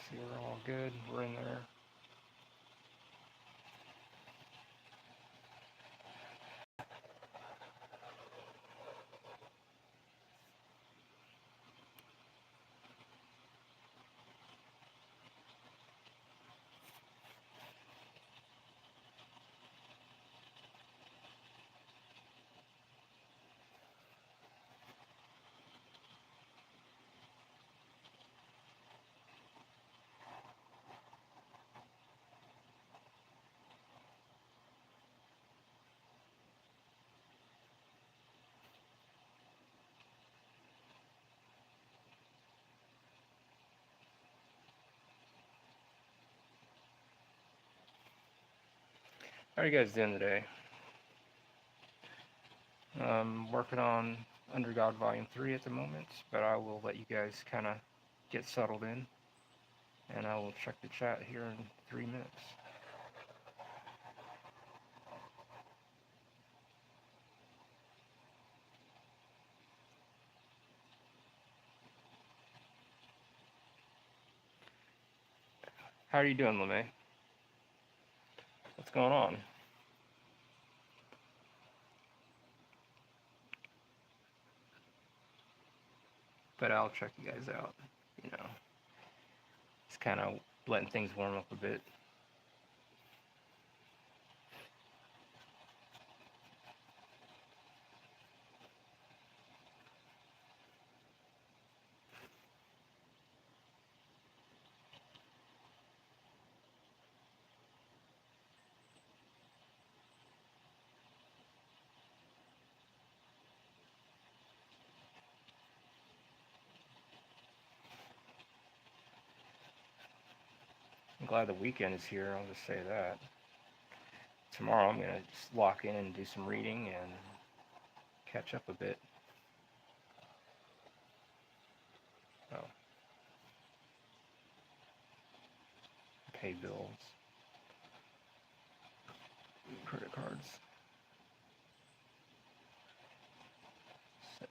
See, we're all good. We're in there. How are you guys doing today? Working on Under God Volume 3 at the moment, but I will let you guys kind of get settled in, and I will check the chat here in 3 minutes. How are you doing, LeMay? What's going on? But I'll check you guys out. You know, just kind of letting things warm up a bit. I'm glad the weekend is here. I'll just say that. Tomorrow I'm gonna just lock in and do some reading and catch up a bit. Oh, pay bills, credit cards. So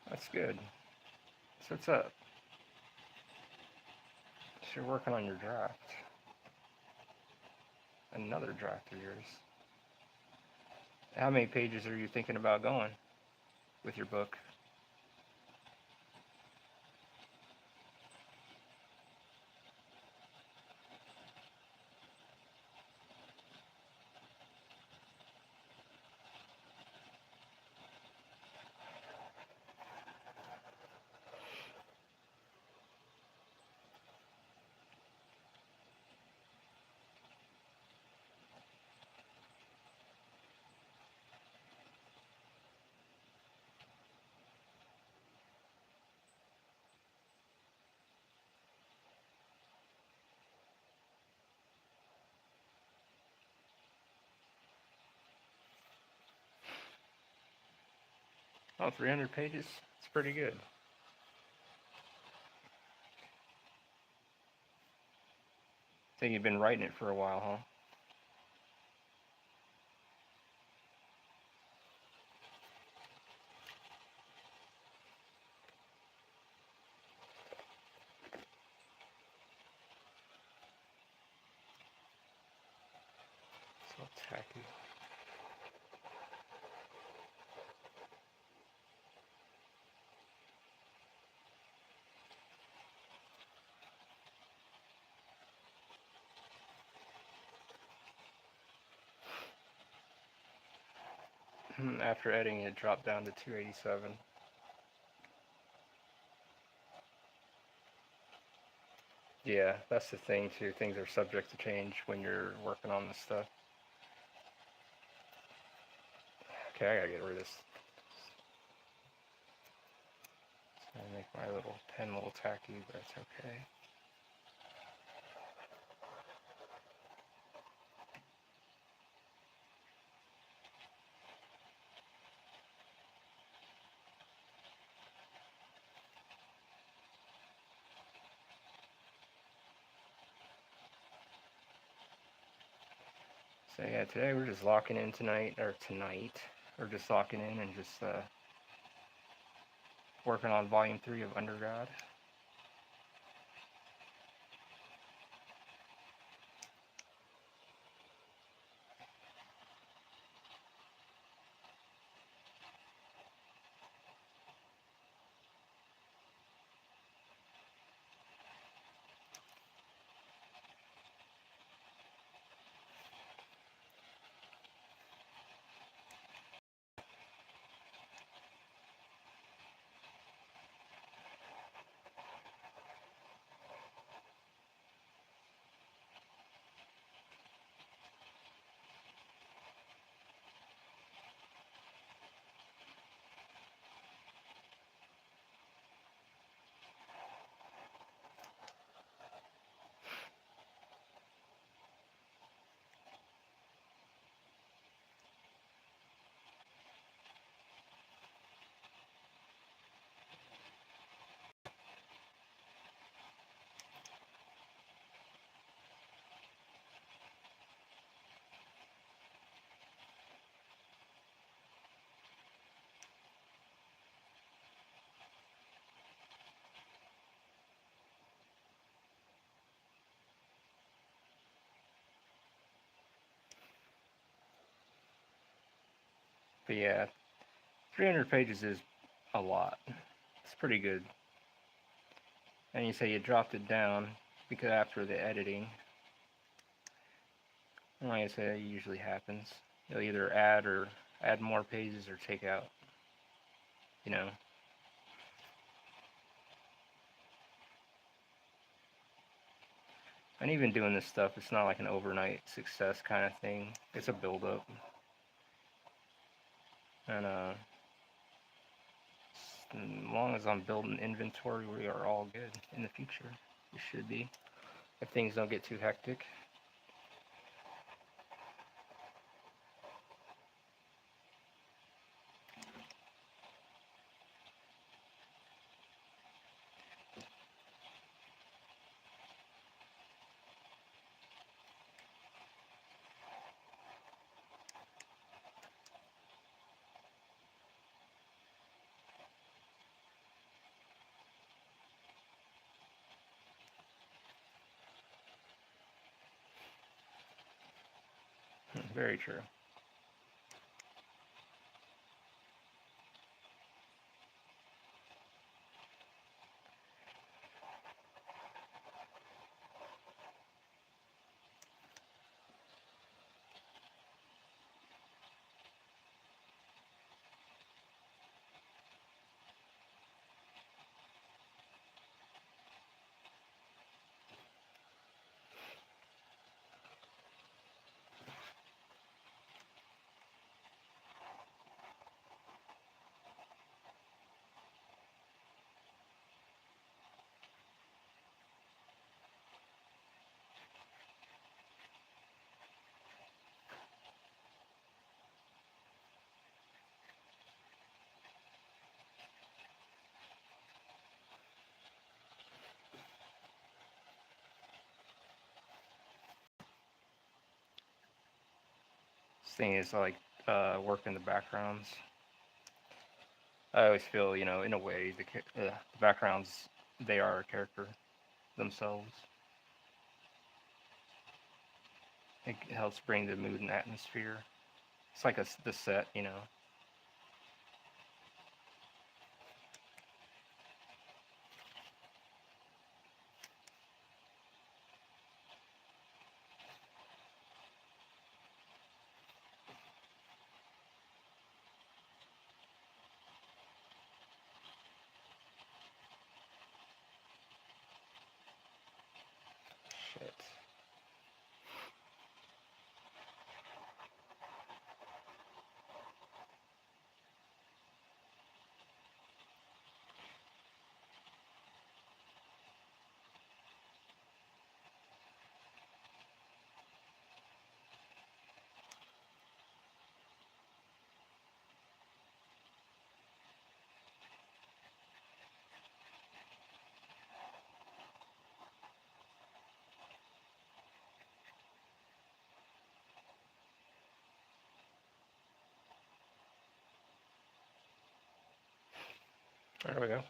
that's good. So what's up? So you're working on your draft. Another draft of yours. How many pages are you thinking about going with your book? Oh, 300 pages? It's pretty good. Think you've been writing it for a while, huh? So tacky. After editing, it dropped down to 287. Yeah, that's the thing too. Things are subject to change when you're working on this stuff. Okay, I gotta get rid of this. So I make my little pen a little tacky, but it's okay. So yeah, today we're just locking in tonight. We're just locking in and just working on Volume 3 of Under God. But yeah, 300 pages is a lot. It's pretty good. And you say you dropped it down because after the editing, like I say, it usually happens. You'll either add more pages or take out, you know. And even doing this stuff, it's not like an overnight success kind of thing. It's a build up. And as long as I'm building inventory, we are all good in the future. We should be. If things don't get too hectic. Very true. This thing is like working the backgrounds. I always feel, in a way, the backgrounds, they are a character themselves. It helps bring the mood and atmosphere. It's like the set. Shit. There we go.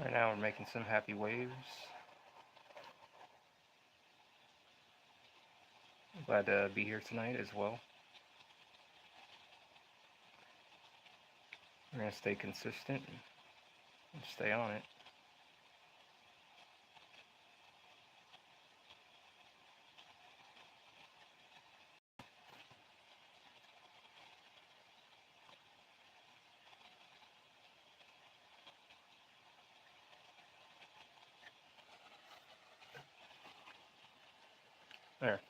Right now we're making some happy waves. Glad to be here tonight as well. We're going to stay consistent and stay on it. There.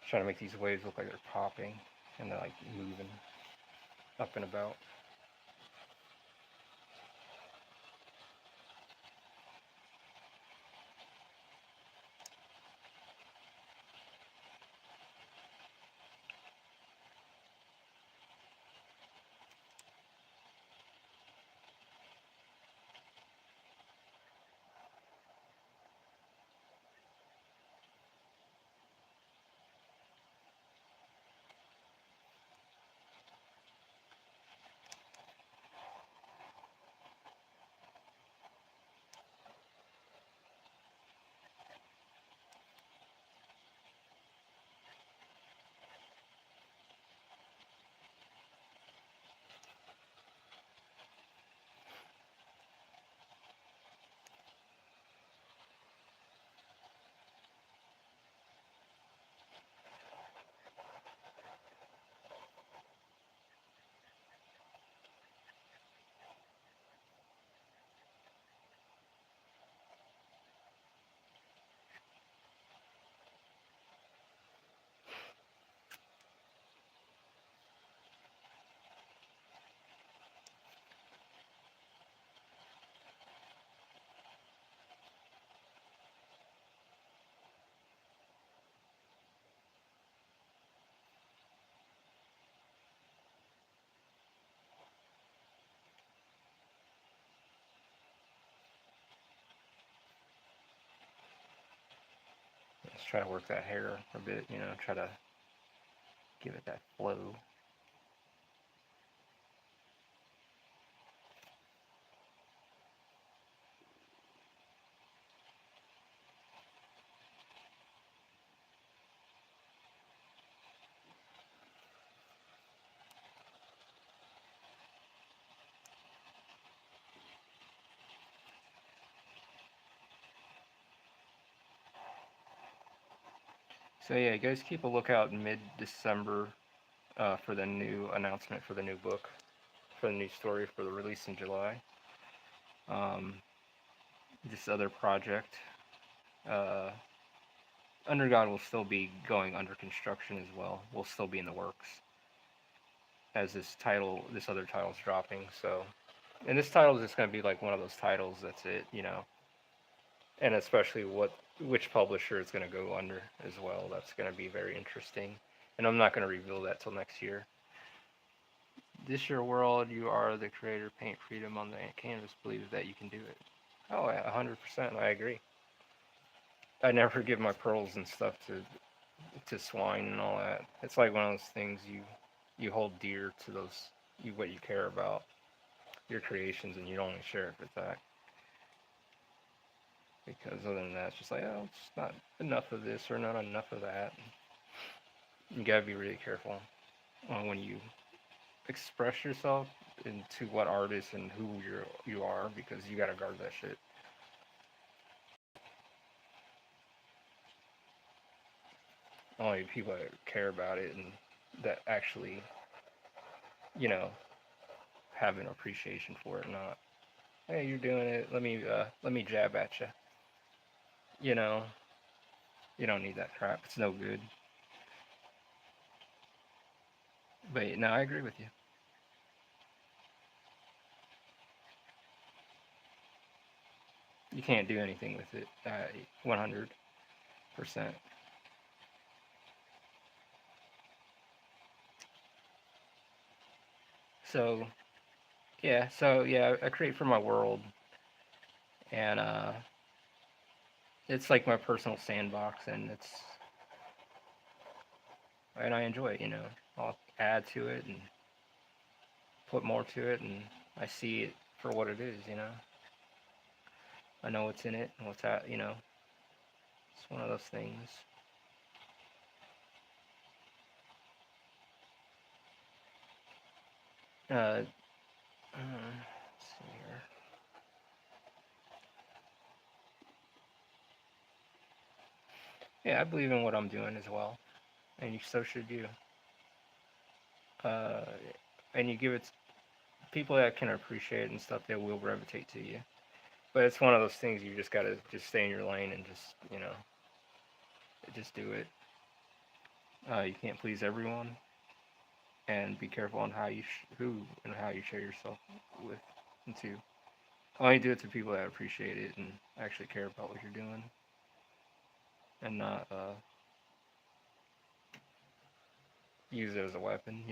Trying to make these waves look like they're popping and they're like moving up and about. Let's try to work that hair a bit, try to give it that flow. So yeah, guys, keep a lookout mid-December for the new announcement for the new book, for the new story for the release in July. This other project, uh, Undergod will still be going under construction as well. Will still be in the works as this other title's dropping. So, and this title is just going to be like one of those titles. That's it. And especially which publisher it's going to go under as well. That's going to be very interesting. And I'm not going to reveal that till next year. This your world. You are the creator. Paint freedom on the canvas. Believe that you can do it. Oh, 100%. I agree. I never give my pearls and stuff to swine and all that. It's like one of those things you hold dear to what you care about, your creations, and you only share it with that. Because other than that, it's just like, oh, it's not enough of this or not enough of that. You gotta be really careful when you express yourself into what artist and who you are, because you gotta guard that shit. Only people that care about it and that actually, you know, have an appreciation for it. Not, hey, you're doing it. Let me jab at you. You know, you don't need that crap. It's no good. But no, I agree with you. You can't do anything with it. 100%. So yeah, I create for my world, and it's like my personal sandbox, and I enjoy it. I'll add to it and put more to it, and I see it for what it is. I know what's in it and what's at. It's one of those things. Uh, let's see here. Yeah, I believe in what I'm doing as well, and so should you. Uh, and you give it people that can appreciate it and stuff, they will gravitate to you. But it's one of those things you just gotta just stay in your lane and just do it. You can't please everyone, and be careful on who and how you share yourself with and to. Only do it to people that appreciate it and actually care about what you're doing, and not use it as a weapon.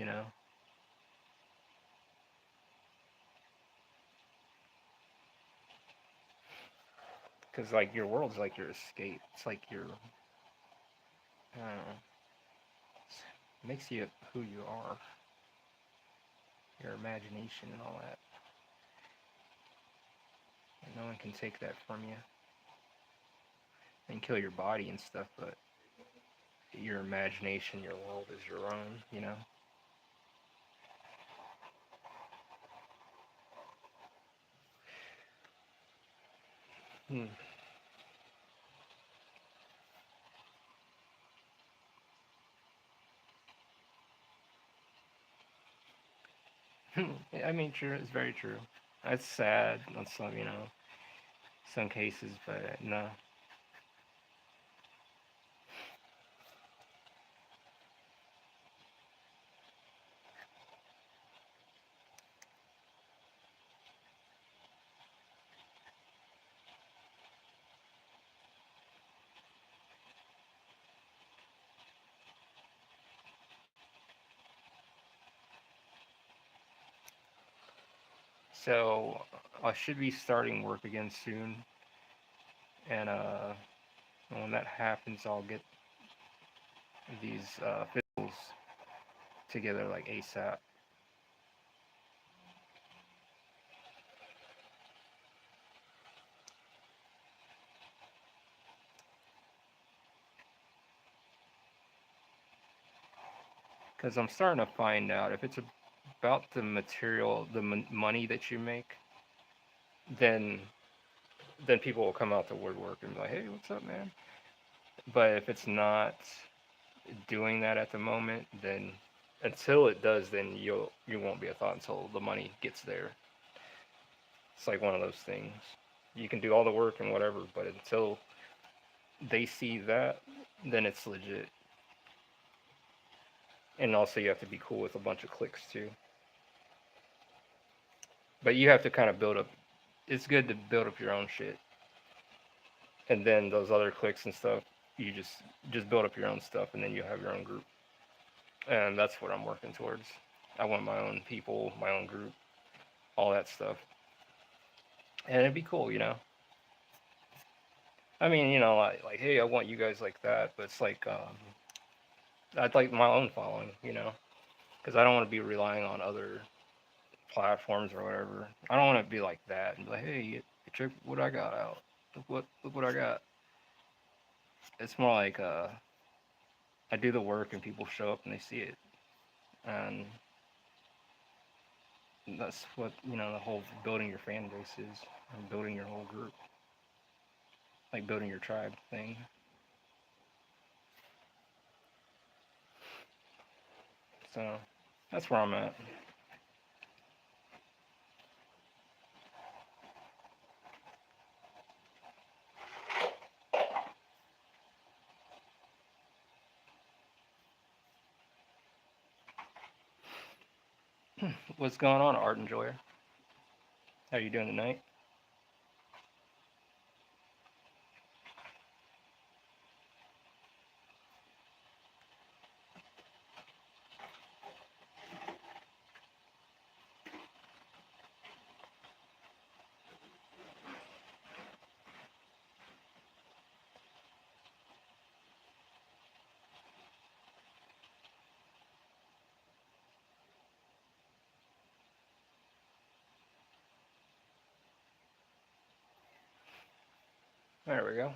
Because like your world's like your escape. It's like I don't know, it makes you who you are, your imagination and all that. And no one can take that from you. And kill your body and stuff, but your imagination, your world is your own. Hmm. I mean, true. It's very true. That's sad on some cases, but no. So I should be starting work again soon, and when that happens, I'll get these physicals together like ASAP. Because I'm starting to find out if it's about the material, the money that you make, then people will come out to woodwork and be like, "Hey, what's up, man?" But if it's not doing that at the moment, then until it does, then you won't be a thought until the money gets there. It's like one of those things. You can do all the work and whatever, but until they see that, then it's legit. And also, you have to be cool with a bunch of clicks too. But you have to kind of build up. It's good to build up your own shit, and then those other clicks and stuff, you just build up your own stuff, and then you have your own group. And that's what I'm working towards. I want my own people, my own group, all that stuff, and it'd be cool. I mean, like hey, I want you guys like that, but it's like I'd like my own following, because I don't want to be relying on other platforms or whatever. I don't want to be like that and be like, hey, check what I got out. Look what I got. It's more like I do the work and people show up and they see it, and That's what the whole building your fan base is, and building your whole group, like building your tribe thing. So that's where I'm at. What's going on, Art Enjoyer? How you doing tonight? There we go.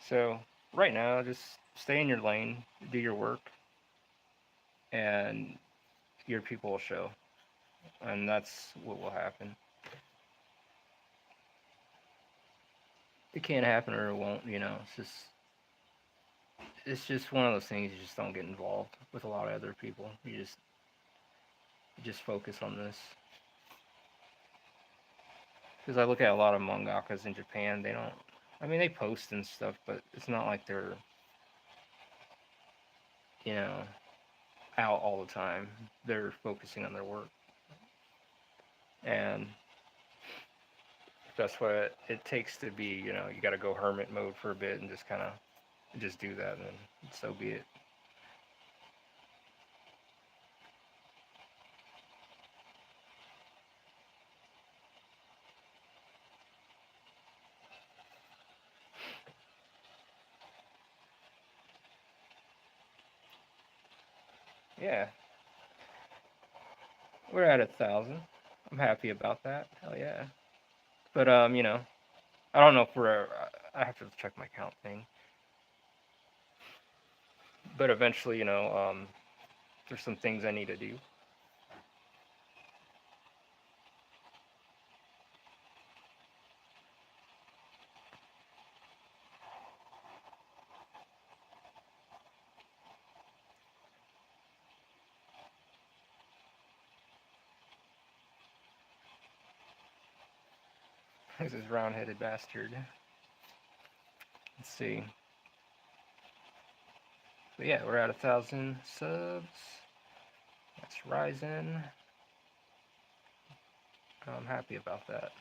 So right now, just stay in your lane, do your work, and your people will show, and that's what will happen. It can't happen or it won't. It's just one of those things. You just don't get involved with a lot of other people. You just focus on this. Because I look at a lot of mangakas in Japan, they don't. I mean, they post and stuff, but it's not like they're you know out all the time. They're focusing on their work, and that's what it takes to be. You got to go hermit mode for a bit and just kind of just do that, and then so be it. Yeah, we're at 1,000. I'm happy about that. Hell yeah. But I don't know if we're. I have to check my count thing. But eventually, there's some things I need to do. This is round-headed bastard. Let's see. But yeah, we're at 1,000 subs. That's rising. I'm happy about that.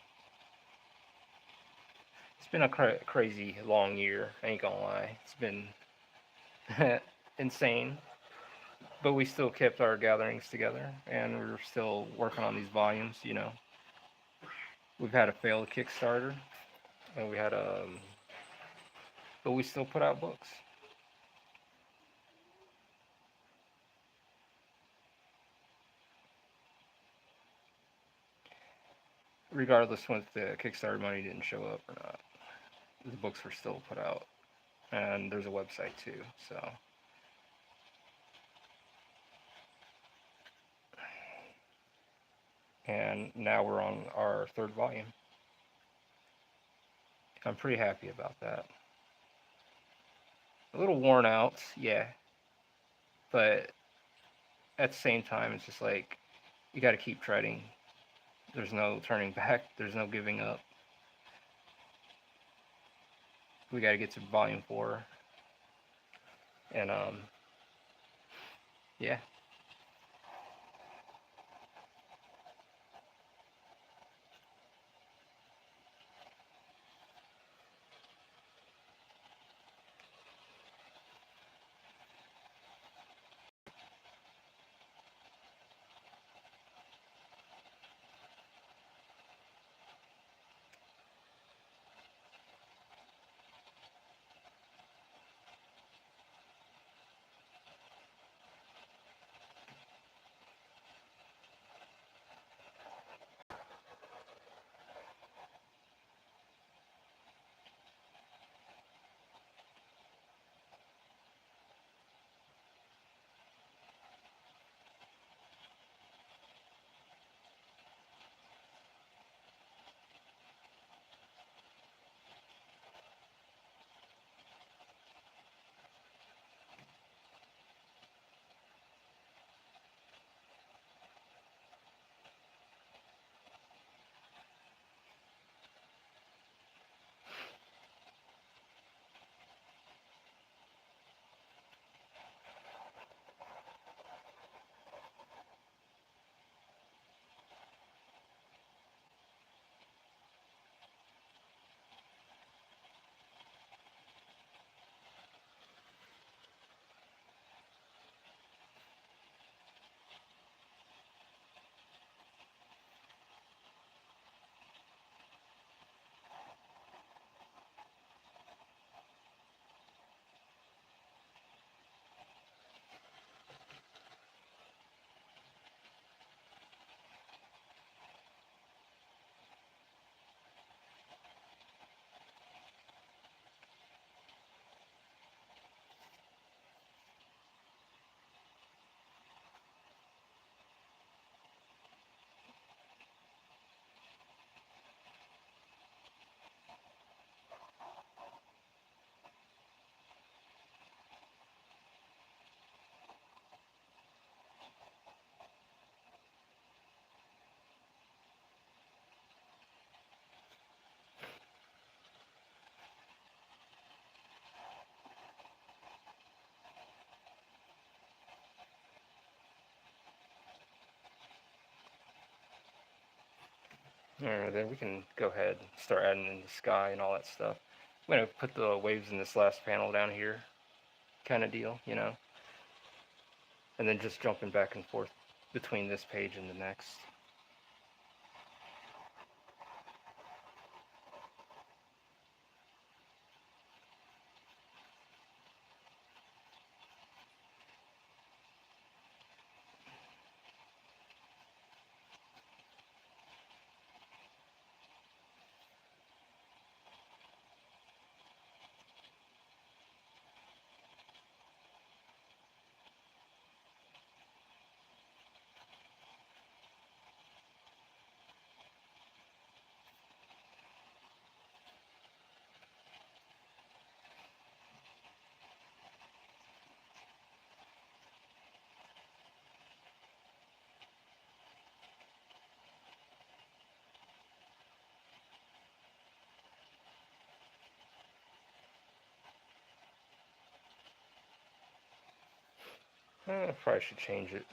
It's been a crazy long year. I ain't gonna lie. It's been insane. But we still kept our gatherings together, and we're still working on these volumes. We've had a failed Kickstarter, and but we still put out books. Regardless if the Kickstarter money didn't show up or not, the books were still put out, and there's a website too. So, and now we're on our third volume. I'm pretty happy about that. A little worn out, yeah, but at the same time, it's just like you got to keep treading. There's no turning back. There's no giving up. We got to get to volume 4, and yeah. Alright, then we can go ahead and start adding in the sky and all that stuff. I'm gonna put the waves in this last panel down here, kind of deal, you know, and then just jumping back and forth between this page and the next. I probably should change it.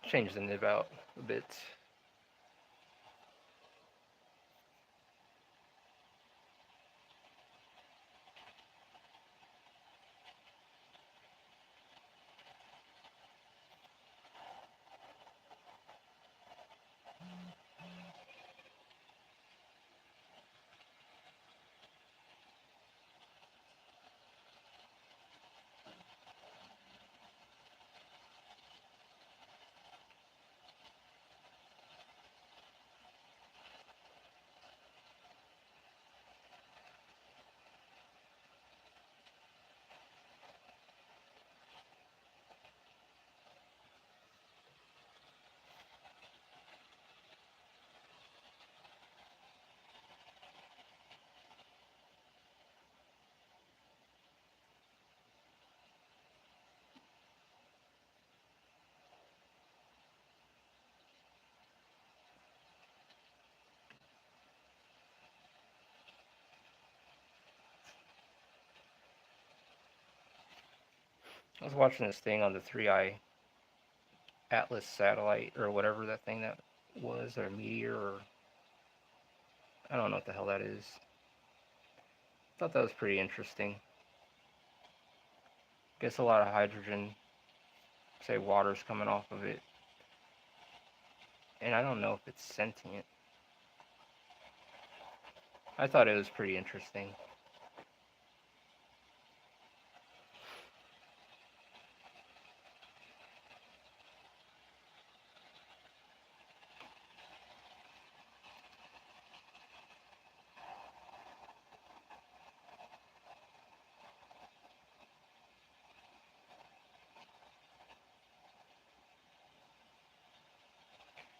Change the nib out a bit. I was watching this thing on the 3i Atlas satellite or whatever that thing that was, or meteor, or I don't know what the hell that is. Thought that was pretty interesting. Gets a lot of hydrogen, say water's coming off of it, and I don't know if it's sentient. I thought it was pretty interesting.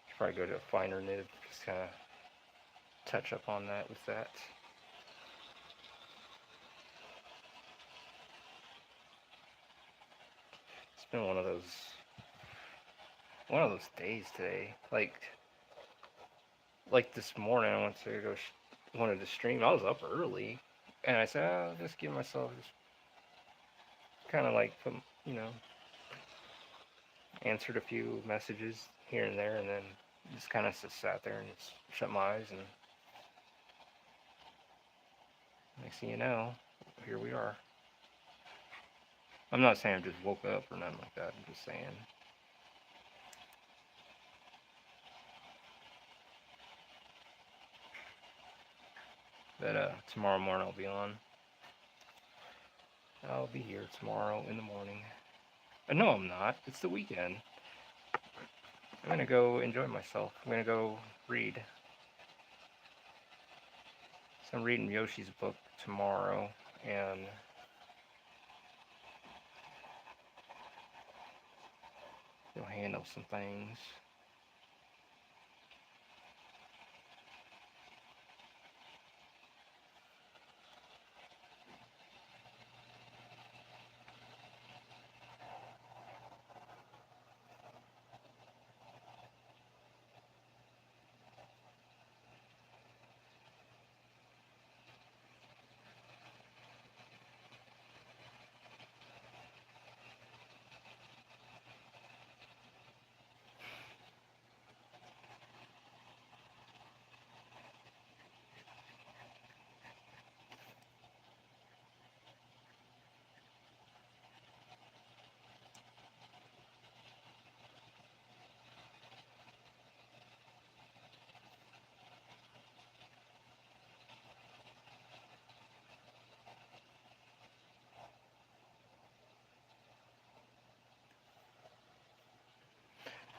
Should probably go to a finer nib, just kind of touch up on that with that. It's been one of those days today. Like this morning, I went to wanted to stream. I was up early, and I said, I'll just give myself just kind of like put, you know, answered a few messages here and there, and then just kind of just sat there and just shut my eyes, and next thing you know, here we are. I'm not saying I just woke up or nothing like that. I'm just saying. But tomorrow morning I'll be on. I'll be here tomorrow in the morning. No, I'm not. It's the weekend. I'm gonna go enjoy myself. I'm gonna go read. So I'm reading Yoshi's book tomorrow, and he'll handle some things.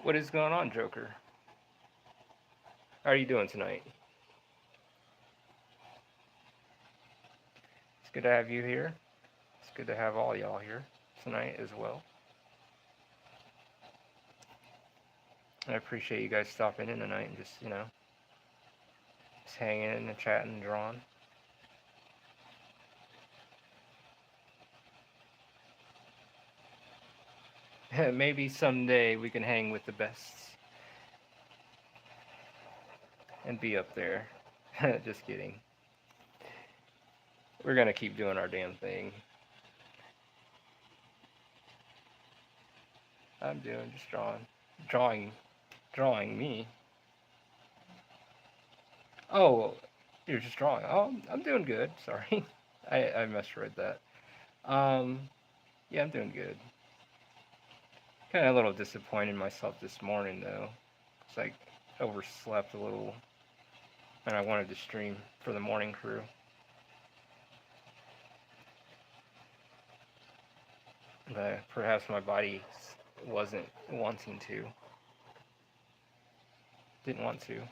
What is going on, Joker? How are you doing tonight? It's good to have you here. It's good to have all y'all here tonight as well. I appreciate you guys stopping in tonight and just, just hanging and chatting and drawing. Maybe someday we can hang with the bests and be up there. Just kidding. We're gonna keep doing our damn thing. I'm doing just drawing, drawing me. Oh, you're just drawing. Oh, I'm doing good. Sorry, I misread that. Um, yeah, I'm doing good. Kind of a little disappointed in myself this morning though. It's like overslept a little, and I wanted to stream for the morning crew. But perhaps my body wasn't wanting to. Didn't want to.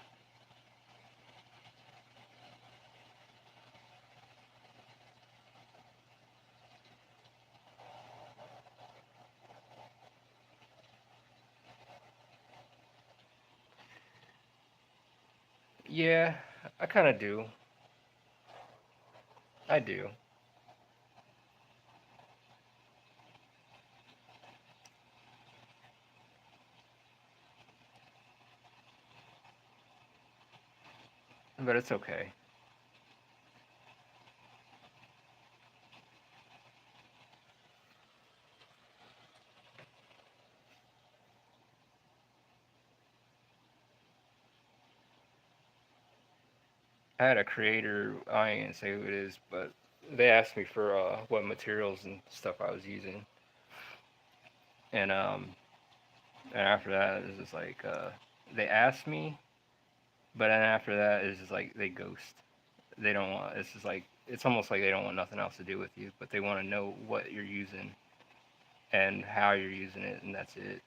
Yeah, I kind of do. I do. But it's okay. I had a creator, I ain't gonna say who it is, but they asked me for what materials and stuff I was using. And after that, it's just like they asked me, but then after that, it's just like they ghost. They don't want. It's just like it's almost like they don't want nothing else to do with you, but they want to know what you're using and how you're using it, and that's it.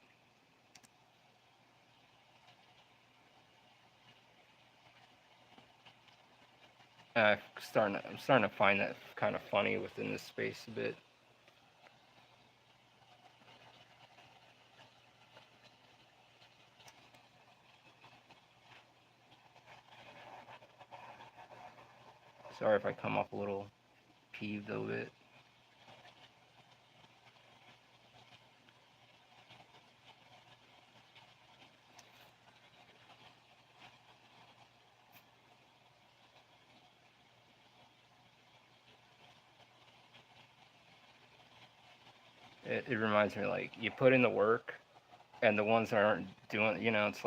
I'm starting to find that kind of funny within this space a bit. Sorry if I come off a little peeved a bit. It reminds me like you put in the work, and the ones that aren't doing, it's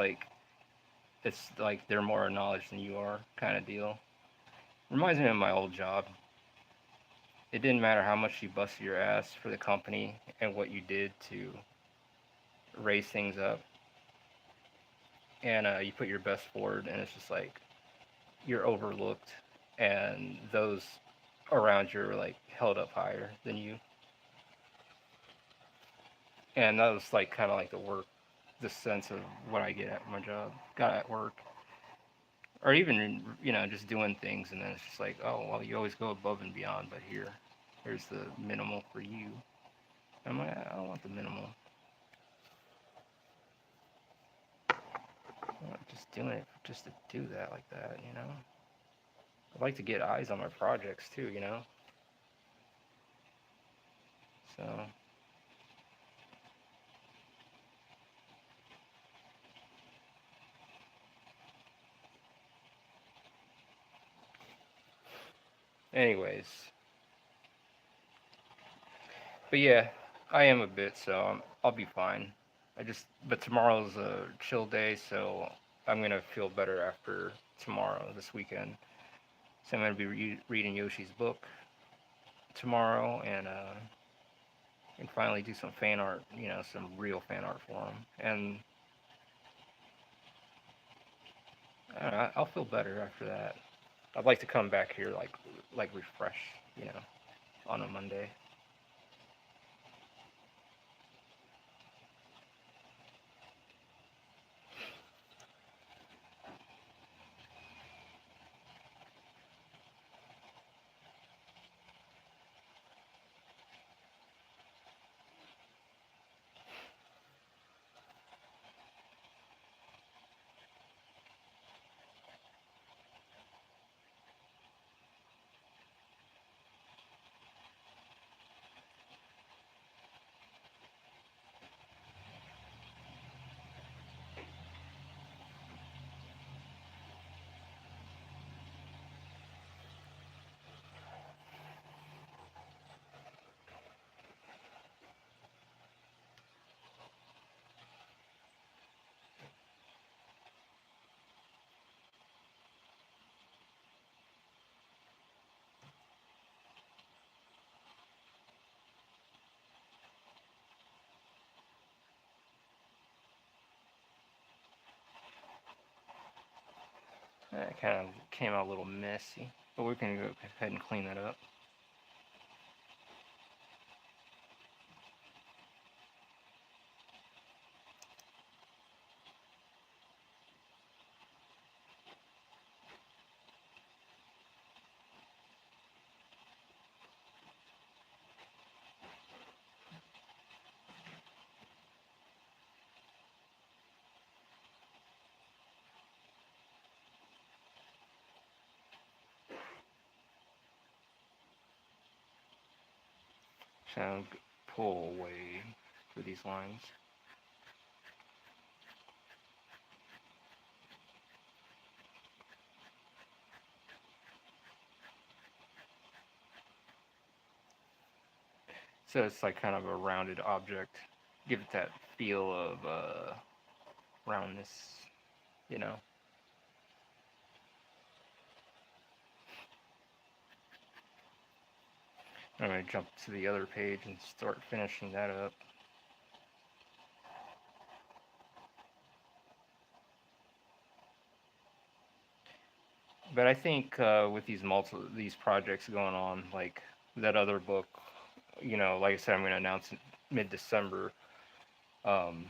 like they're more knowledge than you are, kind of deal. Reminds me of my old job. It didn't matter how much you busted your ass for the company and what you did to raise things up, and you put your best forward, and it's just like you're overlooked, and those around you are like held up higher than you. And that was like kind of like the sense of what I get at my job, got at work, or even just doing things, and then it's just like, oh well, you always go above and beyond, but here's the minimal for you. I'm like, I don't want the minimal. I'm not just doing it just to do that like that. I'd like to get eyes on my projects too. So, anyways, but yeah, I am a bit, so I'll be fine. But tomorrow's a chill day, so I'm gonna feel better after tomorrow, this weekend. So I'm gonna be reading Yoshi's book tomorrow, and finally do some fan art, some real fan art for him. And I don't know, I'll feel better after that. I'd like to come back here like refreshed, on a Monday. That kind of came out a little messy, but we can go ahead and clean that up. So pull away for these lines. So it's like kind of a rounded object. Give it that feel of roundness, you know. I'm going to jump to the other page and start finishing that up. But I think with these projects going on, like that other book, you know, like I said, I'm going to announce it mid-December. Um,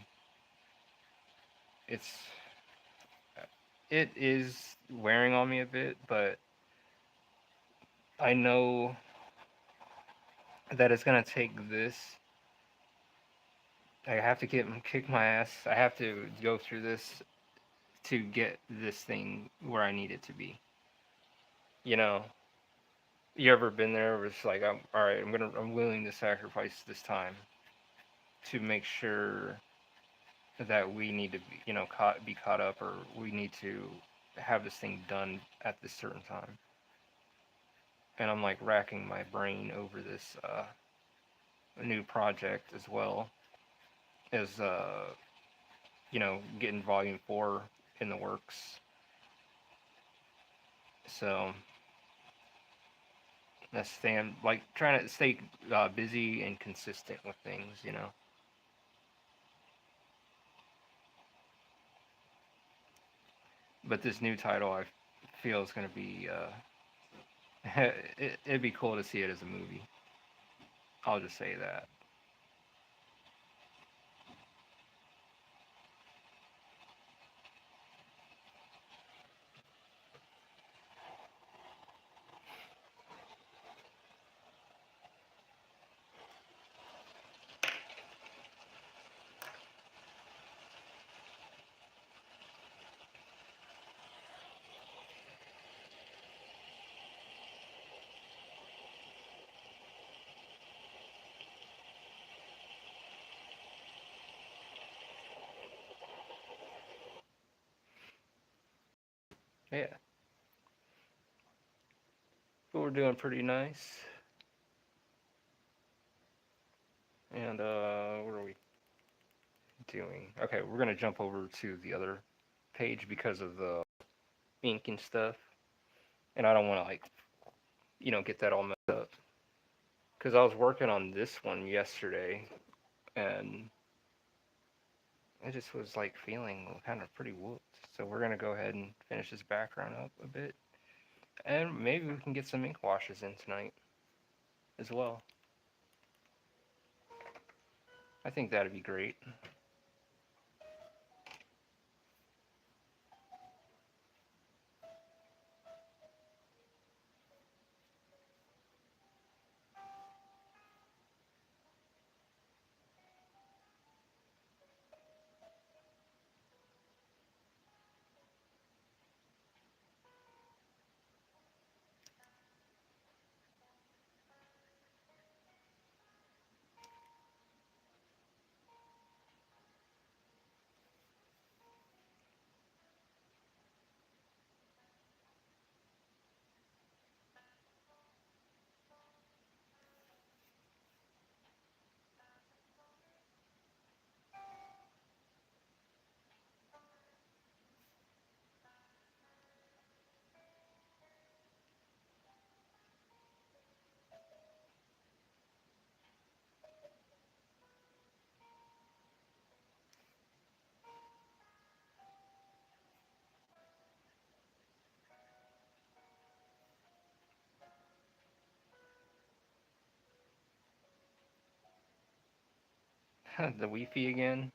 it's it is wearing on me a bit, but I know that it's going to take this. I have to kick my ass. I have to go through this to get this thing where I need it to be. You know, you ever been there where it's like, I'm all right, I'm willing to sacrifice this time to make sure that we need to be, you know, be caught up, or we need to have this thing done at this certain time. And I'm like racking my brain over this new project as well as you know, getting volume 4 in the works. So that's staying, like, trying to stay busy and consistent with things, you know. But this new title, I feel is going to be it'd be cool to see it as a movie. I'll just say that. Yeah, but we're doing pretty nice. And what are we doing? Okay, we're gonna jump over to the other page because of the ink and stuff, and I don't want to, like, you know, get that all messed up. Because I was working on this one yesterday, and I just was like feeling kind of pretty whooped. So we're gonna go ahead and finish this background up a bit, and maybe we can get some ink washes in tonight as well. I think that'd be great. The Wi-Fi again?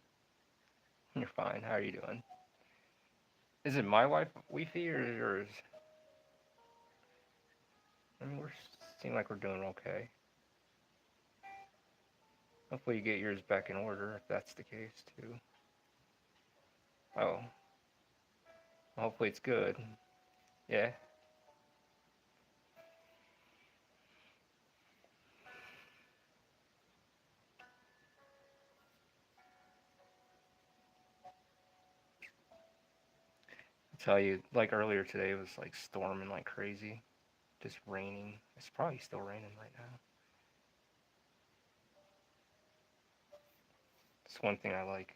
You're fine. How are you doing? Is it my Wi-Fi or yours? I mean, we're seem like we're doing okay. Hopefully you get yours back in order if that's the case too. Oh, hopefully it's good. Yeah. I tell you, like earlier today, it was like storming like crazy, just raining. It's probably still raining right now. It's one thing I like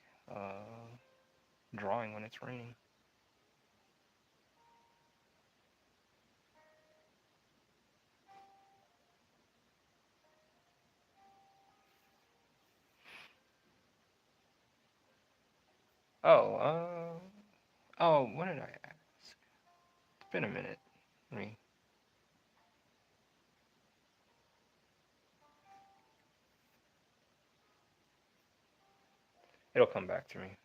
drawing when it's raining. Oh, oh, what did I ask? It's been a minute. I mean, it'll come back to me.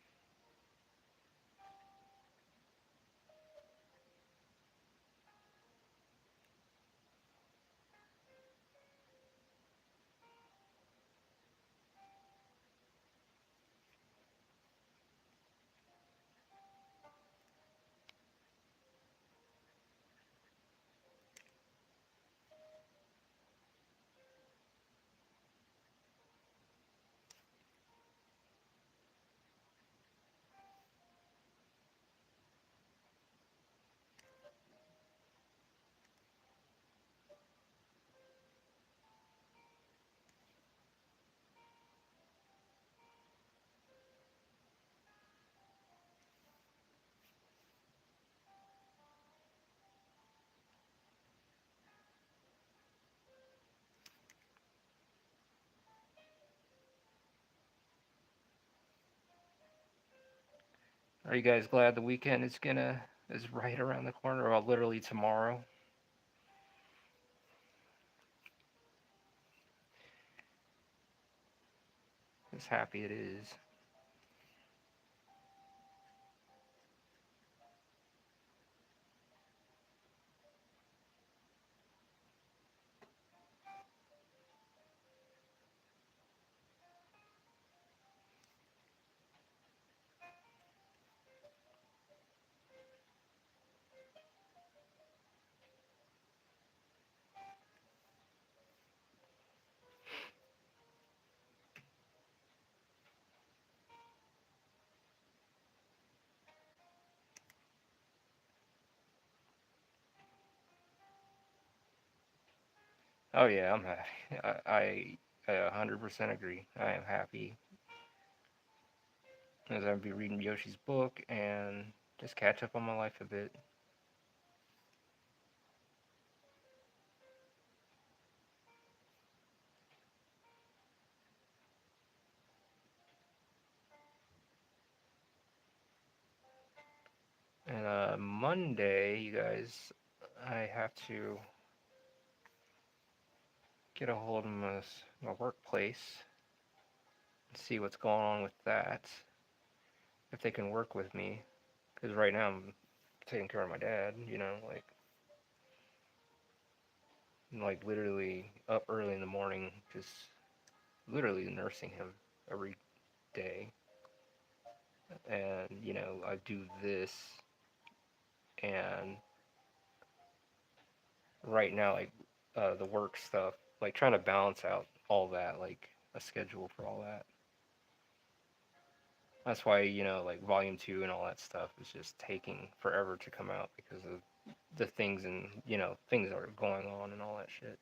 Are you guys glad the weekend is right around the corner? Well, literally tomorrow. As happy it is. Oh yeah, I'm happy. I 100% agree. I am happy as I'll be reading Yoshi's book and just catch up on my life a bit. And Monday, you guys, I have to get a hold of my workplace and see what's going on with that. If they can work with me, because right now I'm taking care of my dad. Like literally up early in the morning, just literally nursing him every day. And I do this, and right now, like the work stuff, like trying to balance out all that, like a schedule for all that. That's why, like volume two and all that stuff is just taking forever to come out because of the things and, things that are going on and all that shit.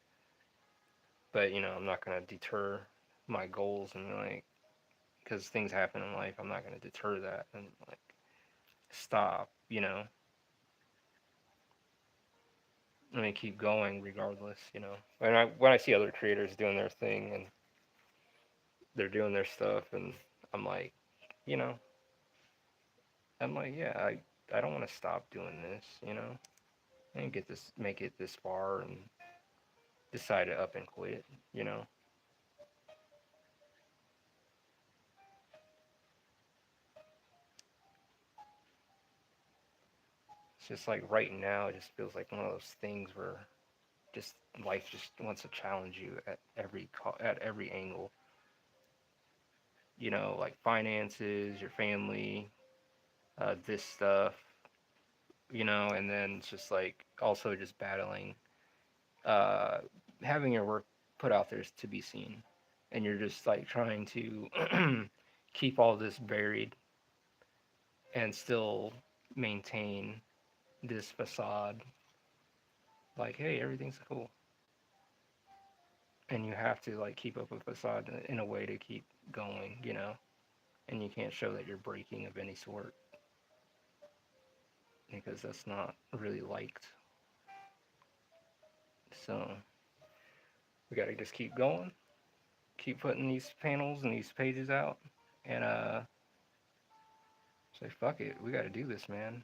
But, I'm not going to deter my goals and, like, because things happen in life, I'm not going to deter that and, like, stop, I mean, keep going regardless. When I see other creators doing their thing and they're doing their stuff, and I'm like, you know, I'm like, yeah, I don't want to stop doing this. And make it this far and decide to up and quit. It's just like right now, it just feels like one of those things where just life just wants to challenge you at every angle. You know, like finances, your family, this stuff. You know, and then it's just like also just battling, uh, having your work put out there to be seen, and you're just like trying to keep all this buried and still maintain this facade like, hey, everything's cool, and you have to like keep up a facade in a way to keep going, you know, and you can't show that you're breaking of any sort because that's not really liked. So we got to just keep going, keep putting these panels and these pages out, and say fuck it, we got to do this, man.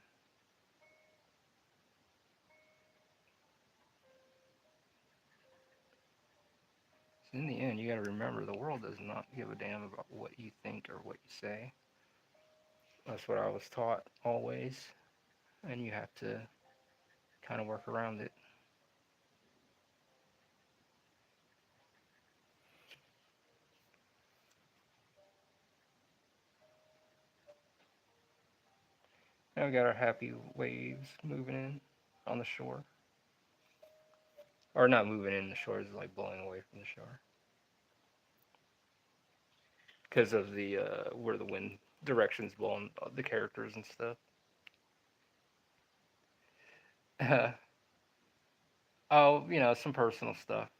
So in the end, you got to remember the world does not give a damn about what you think or what you say. That's what I was taught always, and you have to kind of work around it. Now we got our happy waves moving in on the shore. Or not moving in the shore, it's like blowing away from the shore. Because of the where the wind direction's blowing the characters and stuff. Oh, you know, some personal stuff.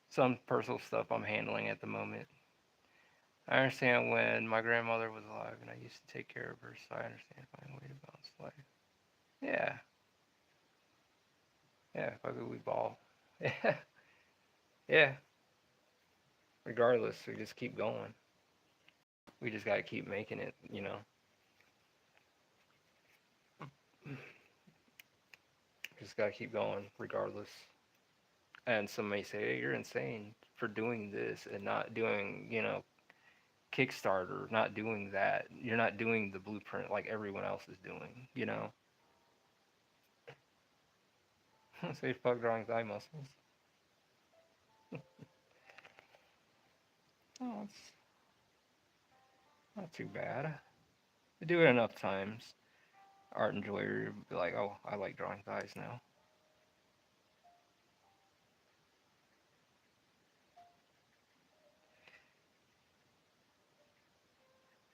Some personal stuff I'm handling at the moment. I understand when my grandmother was alive and I used to take care of her, so I understand finding a way to balance life. Yeah, yeah, fuck it, we ball. Yeah, yeah. Regardless, we just keep going. We just gotta keep making it, you know. Just gotta keep going, regardless. And some may say, hey, you're insane for doing this and not doing, you know, Kickstarter, not doing that. You're not doing the blueprint like everyone else is doing, you know. Say fuck drawing thigh muscles. Oh, it's not too bad. I do it enough times. Art enjoyer be like, oh, I like drawing thighs now.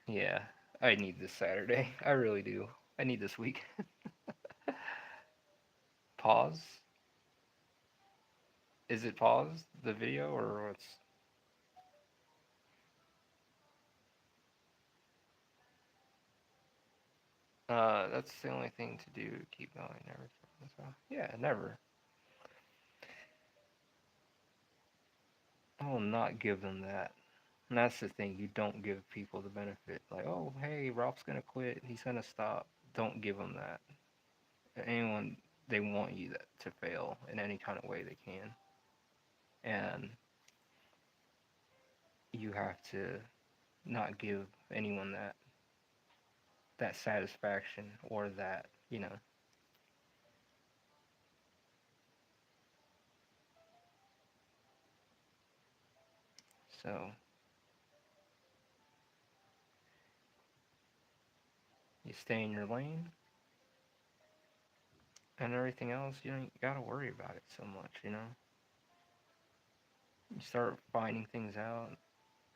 Yeah, I need this Saturday. I really do. I need this week. Pause. Is it paused the video or what's? That's the only thing to do. Keep going. Never. So, yeah, never. I will not give them that. And that's the thing. You don't give people the benefit. Like, oh, hey, Ralph's gonna quit. He's gonna stop. Don't give them that. Anyone, they want you to fail in any kind of way they can, and you have to not give anyone that satisfaction or that, you know. So you stay in your lane, and everything else you don't gotta worry about it so much, you know. You start finding things out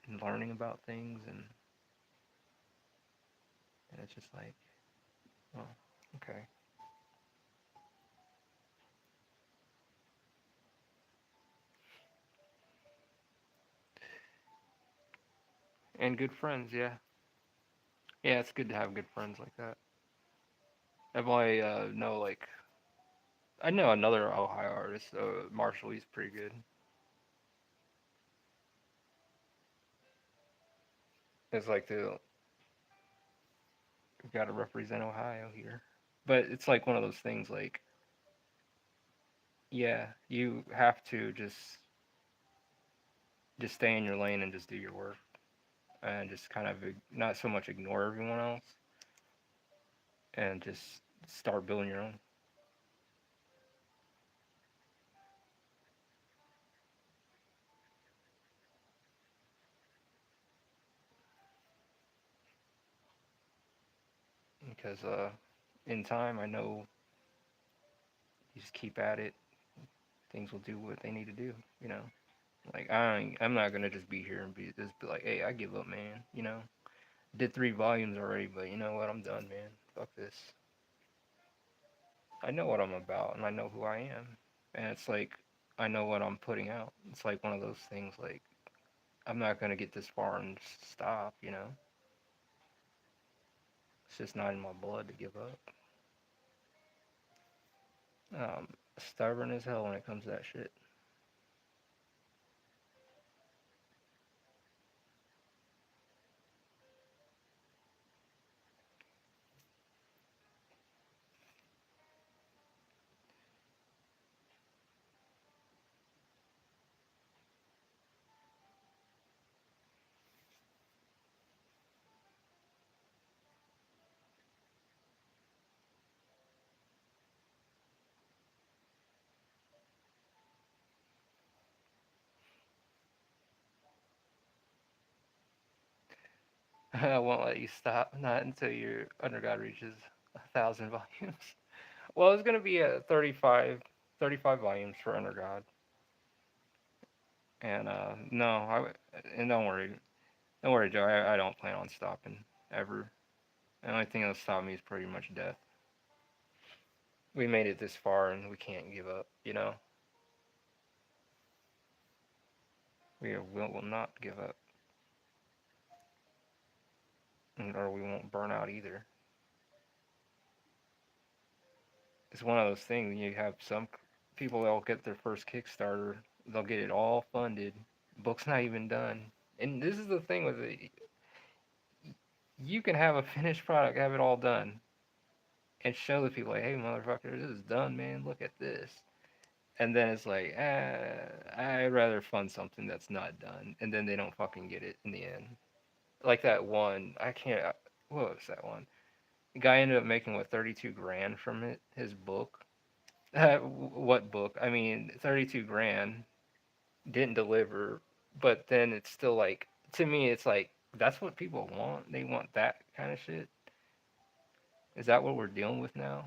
and learning about things, and it's just like, oh, okay. And good friends, yeah. Yeah, it's good to have good friends like that. I've only know like I know another Ohio artist, Marshall. He's pretty good. It's like the we've got to represent Ohio here, but it's like one of those things. Like, yeah, you have to just stay in your lane and just do your work, and just kind of not so much ignore everyone else, and just start building your own. Because in time, I know you just keep at it, things will do what they need to do. You know, like I'm not gonna just be here and be like, hey, I give up, man. You know, did 3 volumes already, but you know what? I'm done, man. Fuck this. I know what I'm about, and I know who I am, and it's like I know what I'm putting out. It's like one of those things. Like I'm not gonna get this far and just stop. You know, it's just not in my blood to give up. Stubborn as hell when it comes to that shit. I won't let you stop, not until your Under God reaches 1,000 volumes. Well, it's gonna be a 35 volumes for Under God, and no, and don't worry, Joe. I don't plan on stopping ever. The only thing that'll stop me is pretty much death. We made it this far, and we can't give up. You know, will not give up, or we won't burn out either. It's one of those things. You have some people that'll get their first Kickstarter, they'll get it all funded, book's not even done. And this is the thing with it, you can have a finished product, have it all done, and show the people like, hey motherfucker, this is done, man. Look at this. And then it's like, I'd rather fund something that's not done, and then they don't fucking get it in the end. Like that one, I can't. What was that one? The guy ended up making what 32 grand from it, his book. What book? I mean, 32 grand didn't deliver, but then it's still like to me, it's like that's what people want. They want that kind of shit. Is that what we're dealing with now?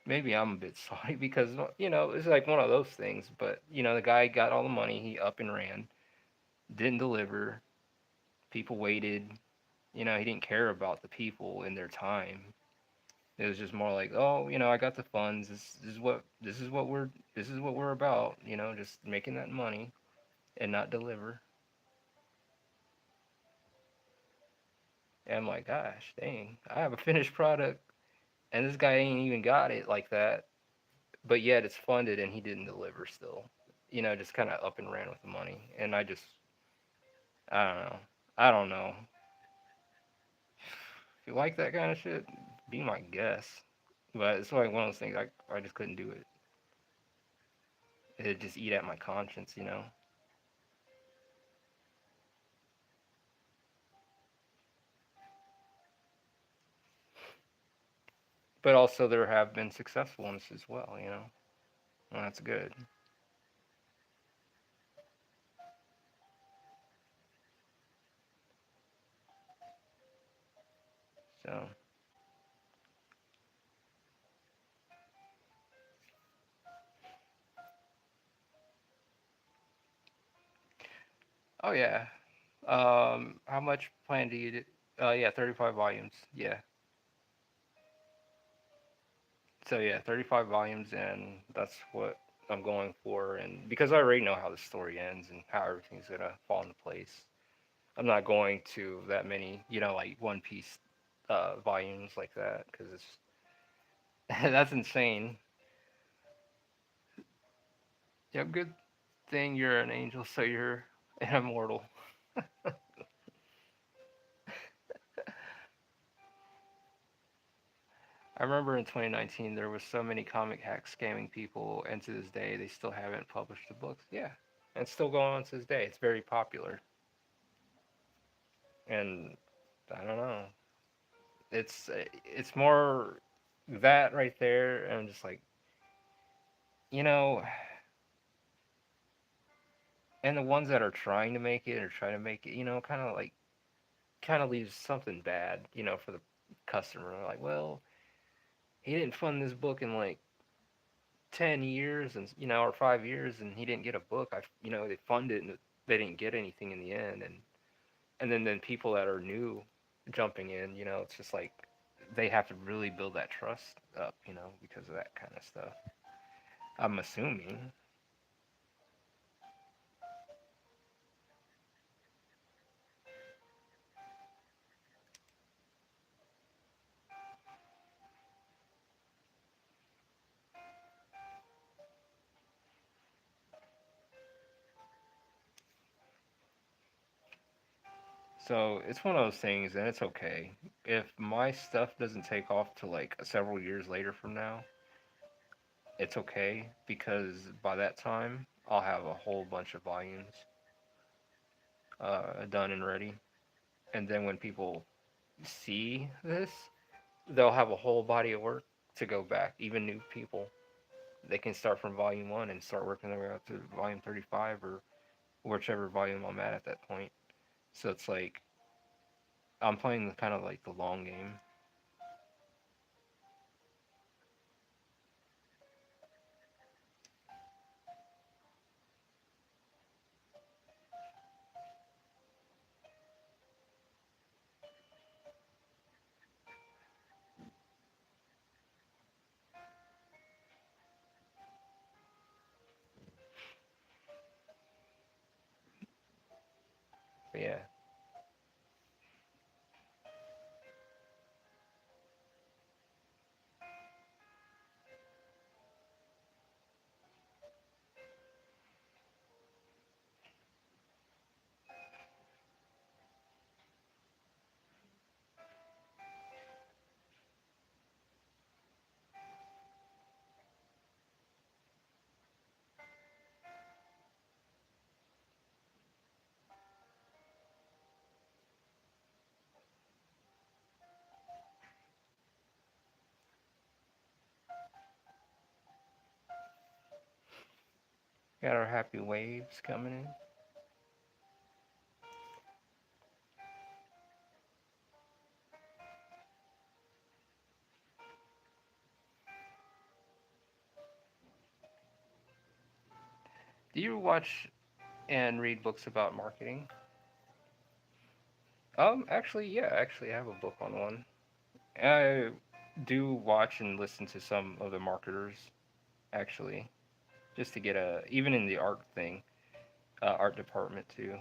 Maybe I'm a bit sorry because it's like one of those things. But the guy got all the money, he up and ran, didn't deliver. People waited. He didn't care about the people and their time. It was just more like, oh, I got the funds. This is what we're about. Just making that money and not deliver. And I'm like, gosh, dang, I have a finished product, and this guy ain't even got it like that. But yet it's funded, and he didn't deliver still. Just kind of up and ran with the money. And I don't know. I don't know. If you like that kind of shit, be my guest. But it's like one of those things I just couldn't do it. It'd just eat at my conscience. But also there have been successful ones as well. And that's good. So, oh yeah. How much plan do you do? Yeah, 35 volumes. Yeah. So yeah, 35 volumes, and that's what I'm going for. And because I already know how the story ends and how everything's gonna fall into place, I'm not going to that many, like One Piece volumes like that, because it's that's insane. Yeah, good thing you're an angel, so you're an immortal. I remember in 2019 there was so many comic hacks scamming people, and to this day they still haven't published the books. Yeah, and it's still going on to this day. It's very popular, and I don't know. It's more that right there, and I'm just like, you know, and the ones that are trying to make it or trying to make it, kind of leaves something bad, for the customer. Like, well, he didn't fund this book in like 10 years, and or 5 years, and he didn't get a book. They funded it and they didn't get anything in the end, and then people that are new jumping in, it's just like they have to really build that trust up, because of that kind of stuff. I'm assuming. So it's one of those things, and it's okay if my stuff doesn't take off till like several years later from now. It's okay because by that time I'll have a whole bunch of volumes done and ready, and then when people see this, they'll have a whole body of work to go back. Even new people, they can start from volume one and start working their way up to volume 35 or whichever volume I'm at that point. So it's like I'm playing the kind of like the long game. But yeah, got our happy waves coming in. Do you watch and read books about marketing? Actually, yeah, actually, I have a book on one. I do watch and listen to some of the marketers, actually, just to get even in the art thing, art department too.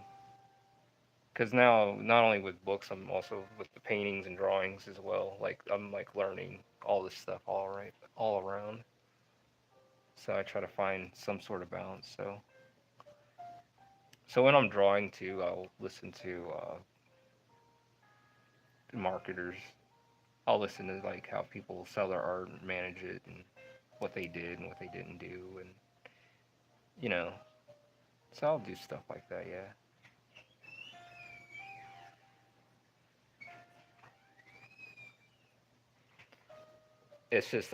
Because now, not only with books, I'm also with the paintings and drawings as well. Like I'm like learning all this stuff all around. So I try to find some sort of balance. So when I'm drawing too, I'll listen to marketers. I'll listen to like how people sell their art and manage it and what they did and what they didn't do, and you know. So I'll do stuff like that. Yeah. It's just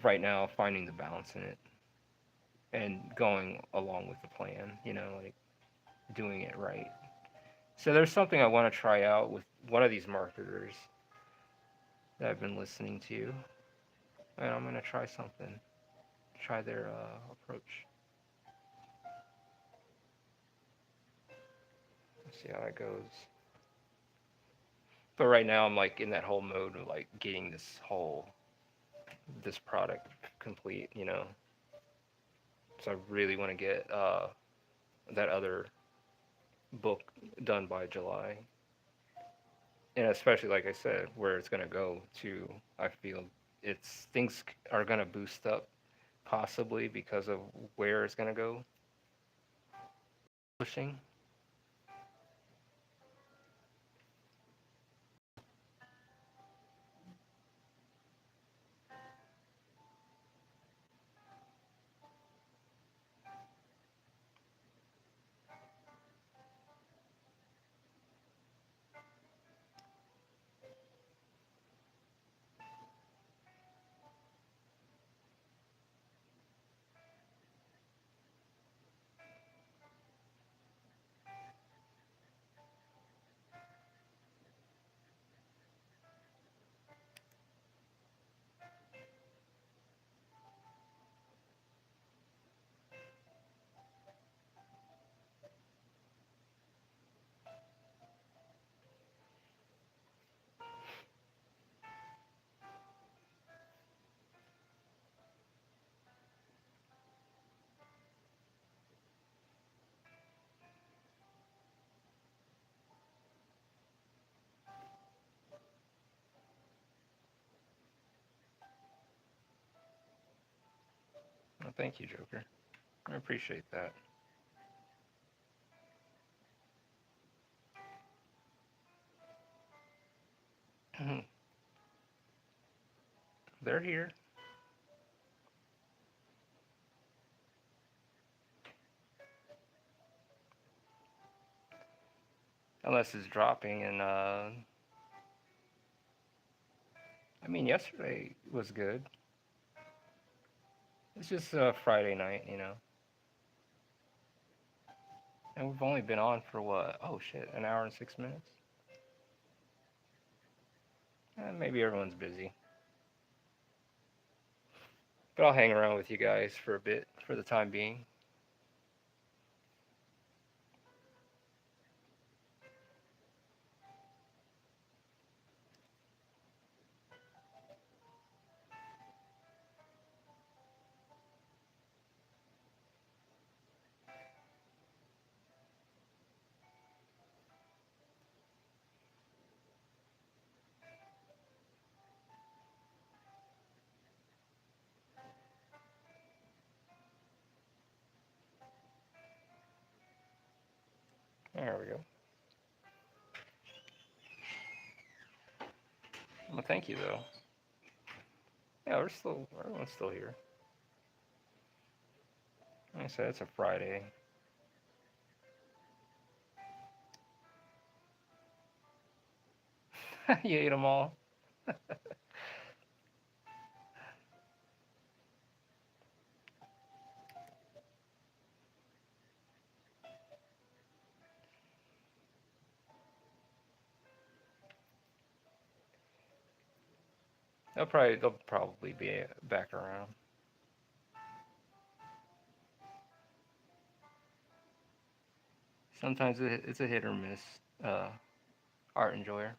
right now finding the balance in it and going along with the plan. Like doing it right. So there's something I want to try out with one of these marketers that I've been listening to, and I'm gonna try something. Try their approach. Let's see how that goes. But right now I'm like in that whole mode of like getting this product complete. So I really want to get that other book done by July, and especially like I said, where it's gonna go to. I feel it's things are gonna boost up possibly because of where it's gonna go. Pushing. Well, thank you, Joker. I appreciate that. They're here. Unless it's dropping, and I mean, yesterday was good. It's just a Friday night, you know. And we've only been on for what? Oh shit, an hour and 6 minutes? Maybe everyone's busy. But I'll hang around with you guys for a bit for the time being. There we go. Well, thank you though. Yeah, everyone's still here. Like I said, it's a Friday. You ate them all. They'll probably be back around. Sometimes it's a hit or miss. Uh, art enjoyer.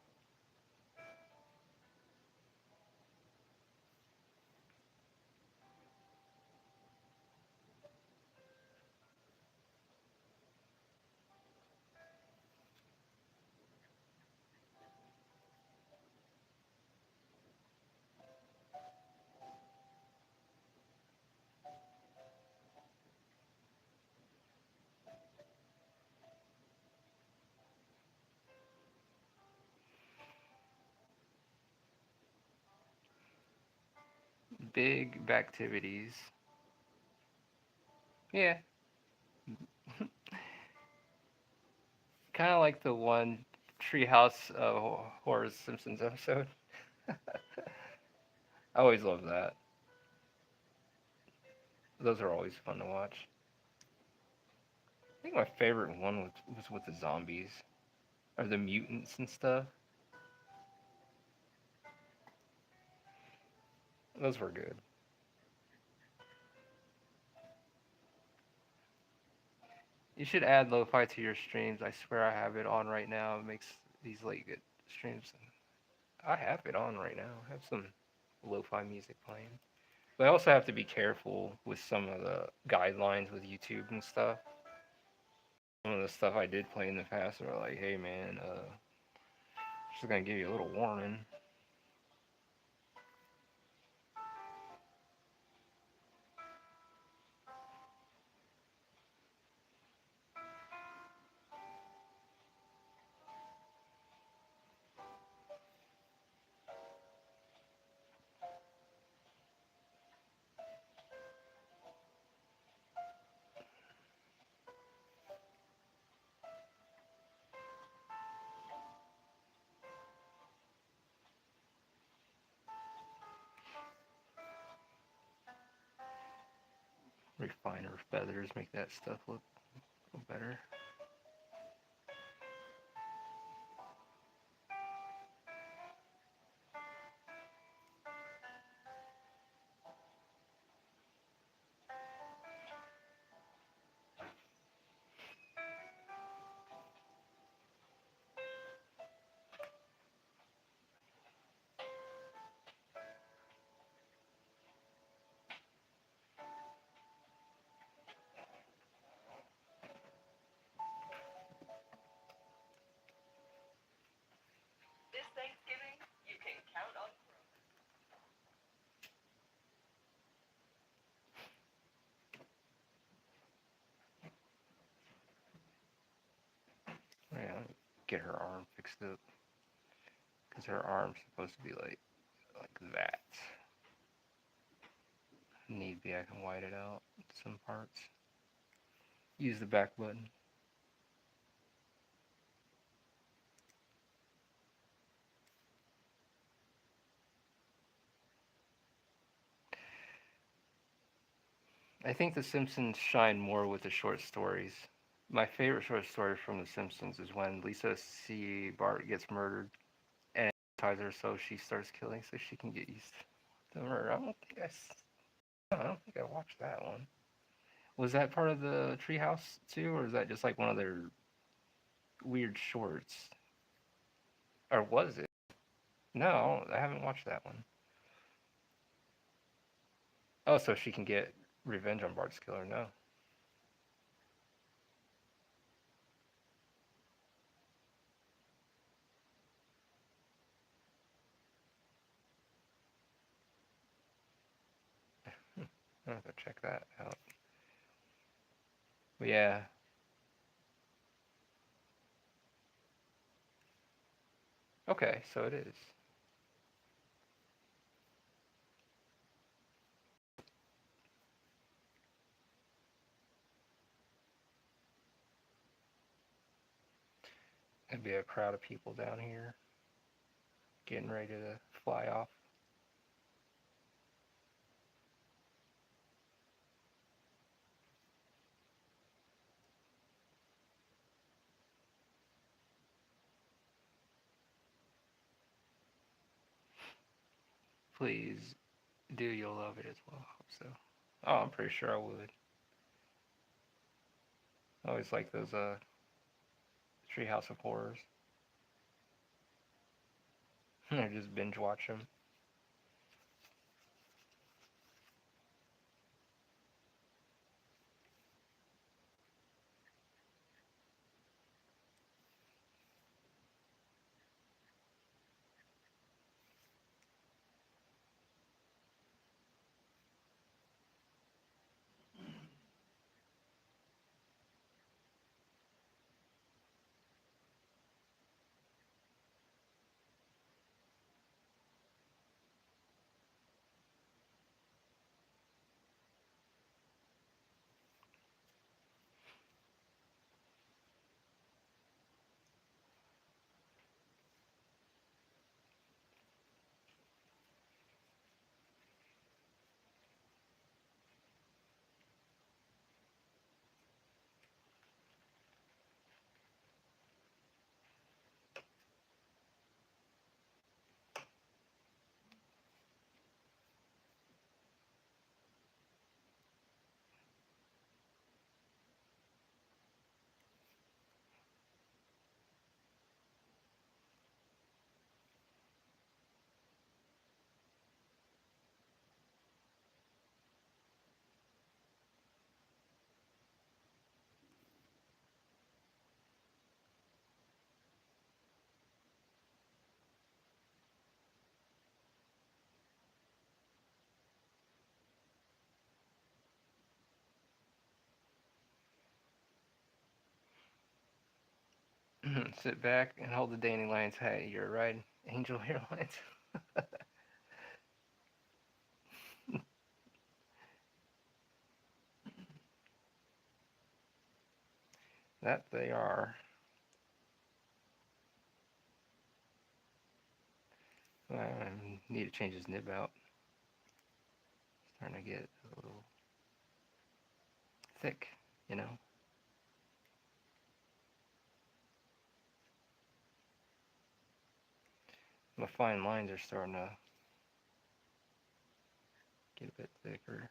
Big activities. Yeah, kind of like the one Treehouse Horror Simpsons episode. I always love that. Those are always fun to watch. I think my favorite one was with the zombies or the mutants and stuff. Those were good. You should add lo-fi to your streams. I swear I have it on right now. It makes these like good streams. I have it on right now. I have some lo-fi music playing. But I also have to be careful with some of the guidelines with YouTube and stuff. Some of the stuff I did play in the past are like, hey man, just gonna give you a little warning. Refiner feathers, make that stuff look better. get her arm fixed up because her arm's supposed to be like that. Need be, I can white it out some parts. Use the back button. I think The Simpsons shine more with the short stories. My favorite short story from The Simpsons is when Lisa C. Bart gets murdered and ties her so she starts killing so she can get used to the murder. I don't think I watched that one. Was that part of the Treehouse too, or is that just like one of their weird shorts? Or was it? No, I haven't watched that one. Oh, so she can get revenge on Bart's killer? No. I have to check that out. But yeah. Okay, so it is. There'd be a crowd of people down here getting ready to fly off. Please do. You'll love it as well. I hope so. Oh, I'm pretty sure I would. I always like those Treehouse of Horrors. I just binge watch them. Sit back and hold the dandelions. Hey, you're right. Angel Airlines. That they are. Well, I need to change his nib out. It's starting to get a little thick, you know. My fine lines are starting to get a bit thicker.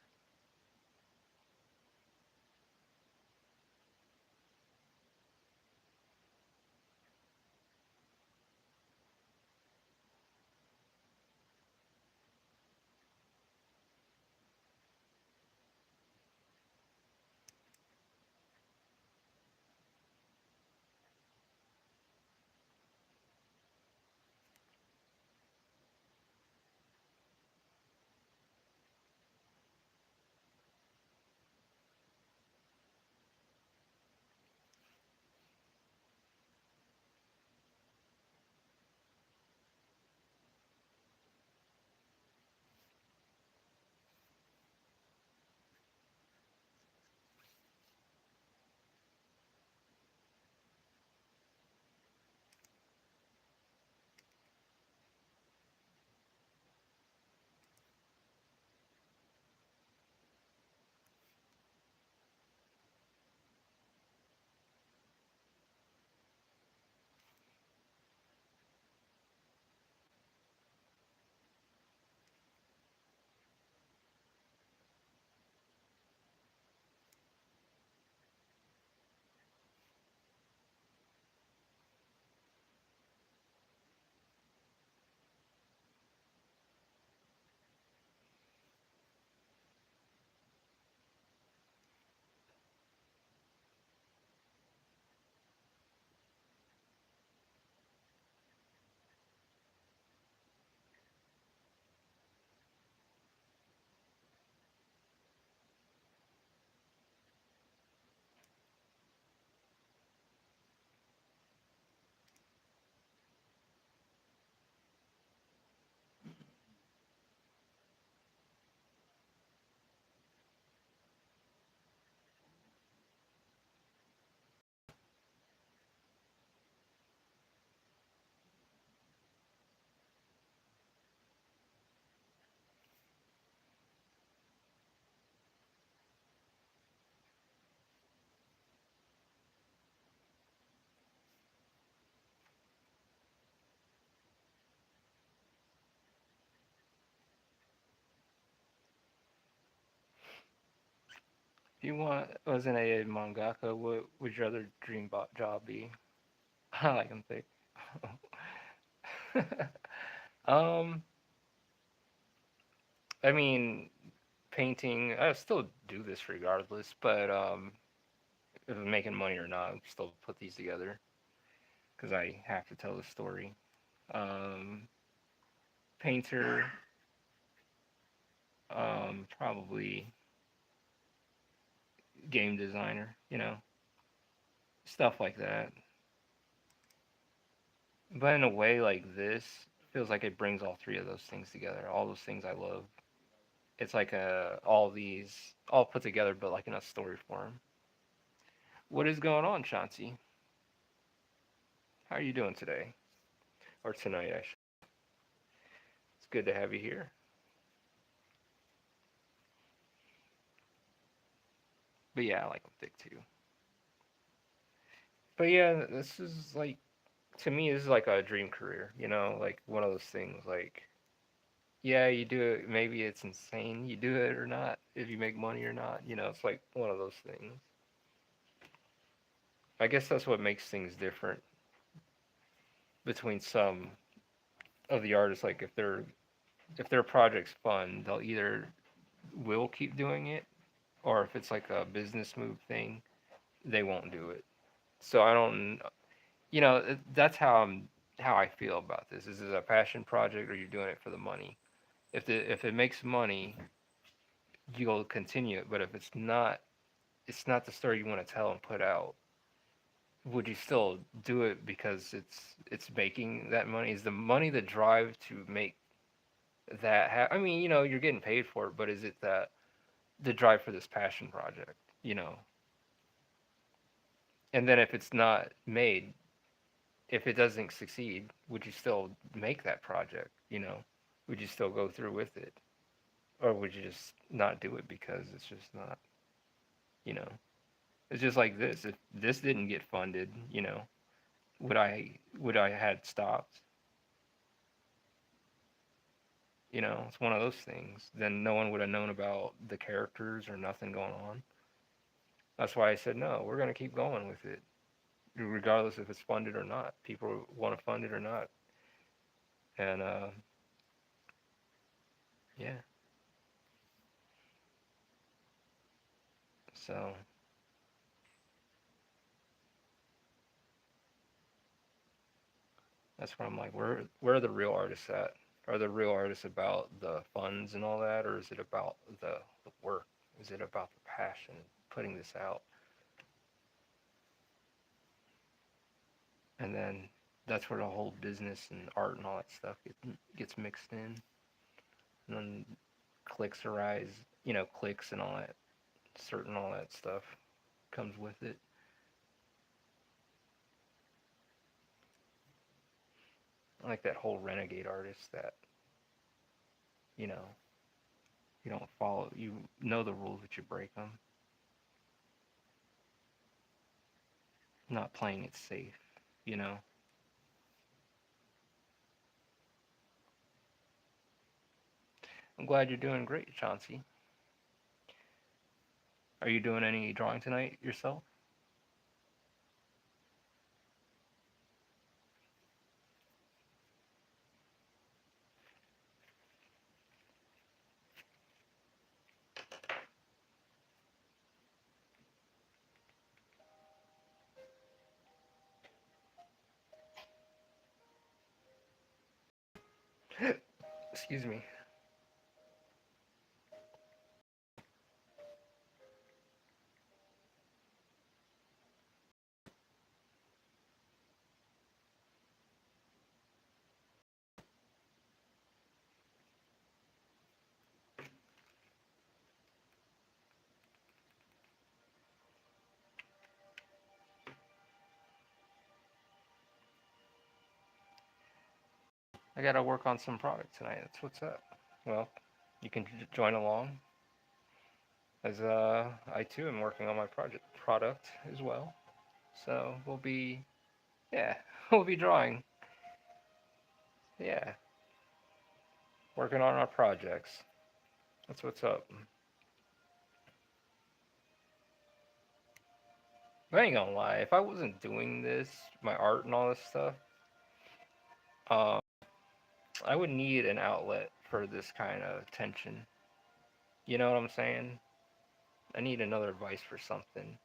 If you wasn't a mangaka, what would your other job be? I like him thick. um, I mean, painting. I still do this regardless, but if I'm making money or not, I still put these together because I have to tell the story. Um, painter, probably game designer. Stuff like that. But in a way like this, feels like it brings all three of those things together. All those things I love. It's like all these all put together, but like in a story form. What is going on, Chauncey? How are you doing today or tonight? It's good to have you here. But yeah, I like them thick too. But yeah, this is like to me, this is like a dream career. Like one of those things. Like yeah, you do it. Maybe it's insane. You do it or not. If you make money or not. It's like one of those things. I guess that's what makes things different between some of the artists. Like if their project's fun, they'll either will keep doing it, or if it's like a business move thing, they won't do it. So I don't, that's how I feel about this. Is it a passion project, or you're doing it for the money? If it makes money, you'll continue it. But if it's not the story you want to tell and put out. Would you still do it because it's making that money? Is the money the drive to make I mean, you're getting paid for it, but is it that the drive for this passion project? You know, and then if it's not made, if it doesn't succeed, would you still make that project? Would you still go through with it, or would you just not do it because it's just not? You know, it's just like this. If this didn't get funded, would I had stopped? It's one of those things. Then no one would have known about the characters or nothing going on. That's why I said no. We're gonna keep going with it, regardless if it's funded or not. People want to fund it or not, and yeah. So that's why I'm like, where are the real artists at? Are the real artists about the funds and all that, or is it about the work? Is it about the passion, putting this out? And then that's where the whole business and art and all that stuff gets mixed in, and then clicks arise. Clicks and all that, certain all that stuff comes with it. I like that whole renegade artist that you know you don't follow. You know the rules, but you break them. Not playing it safe. You know. I'm glad you're doing great, Chauncey. Are you doing any drawing tonight yourself? Excuse me. I gotta work on some product tonight. That's what's up. Well, you can join along as I too am working on my product as well. So we'll be yeah we'll be drawing yeah working on our projects. That's what's up. But I ain't gonna lie, if I wasn't doing this, my art and all this stuff, um, I would need an outlet for this kind of tension. You know what I'm saying? I need another vice for something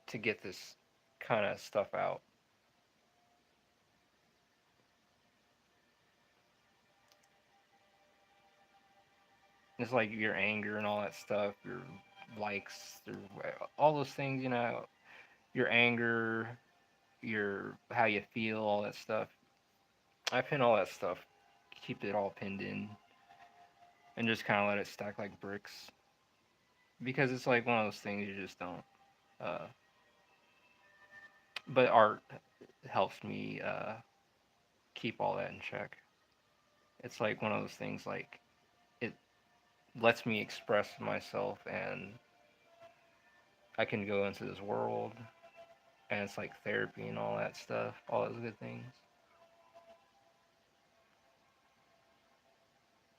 to get this kind of stuff out. It's like your anger and all that stuff, your likes, all those things, your anger, your how you feel, all that stuff. I pin all that stuff, keep it all pinned in, and just kind of let it stack like bricks because it's like one of those things you just don't. Uh, but art helps me keep all that in check. It's like one of those things like it lets me express myself and I can go into this world and it's like therapy and all that stuff, all those good things.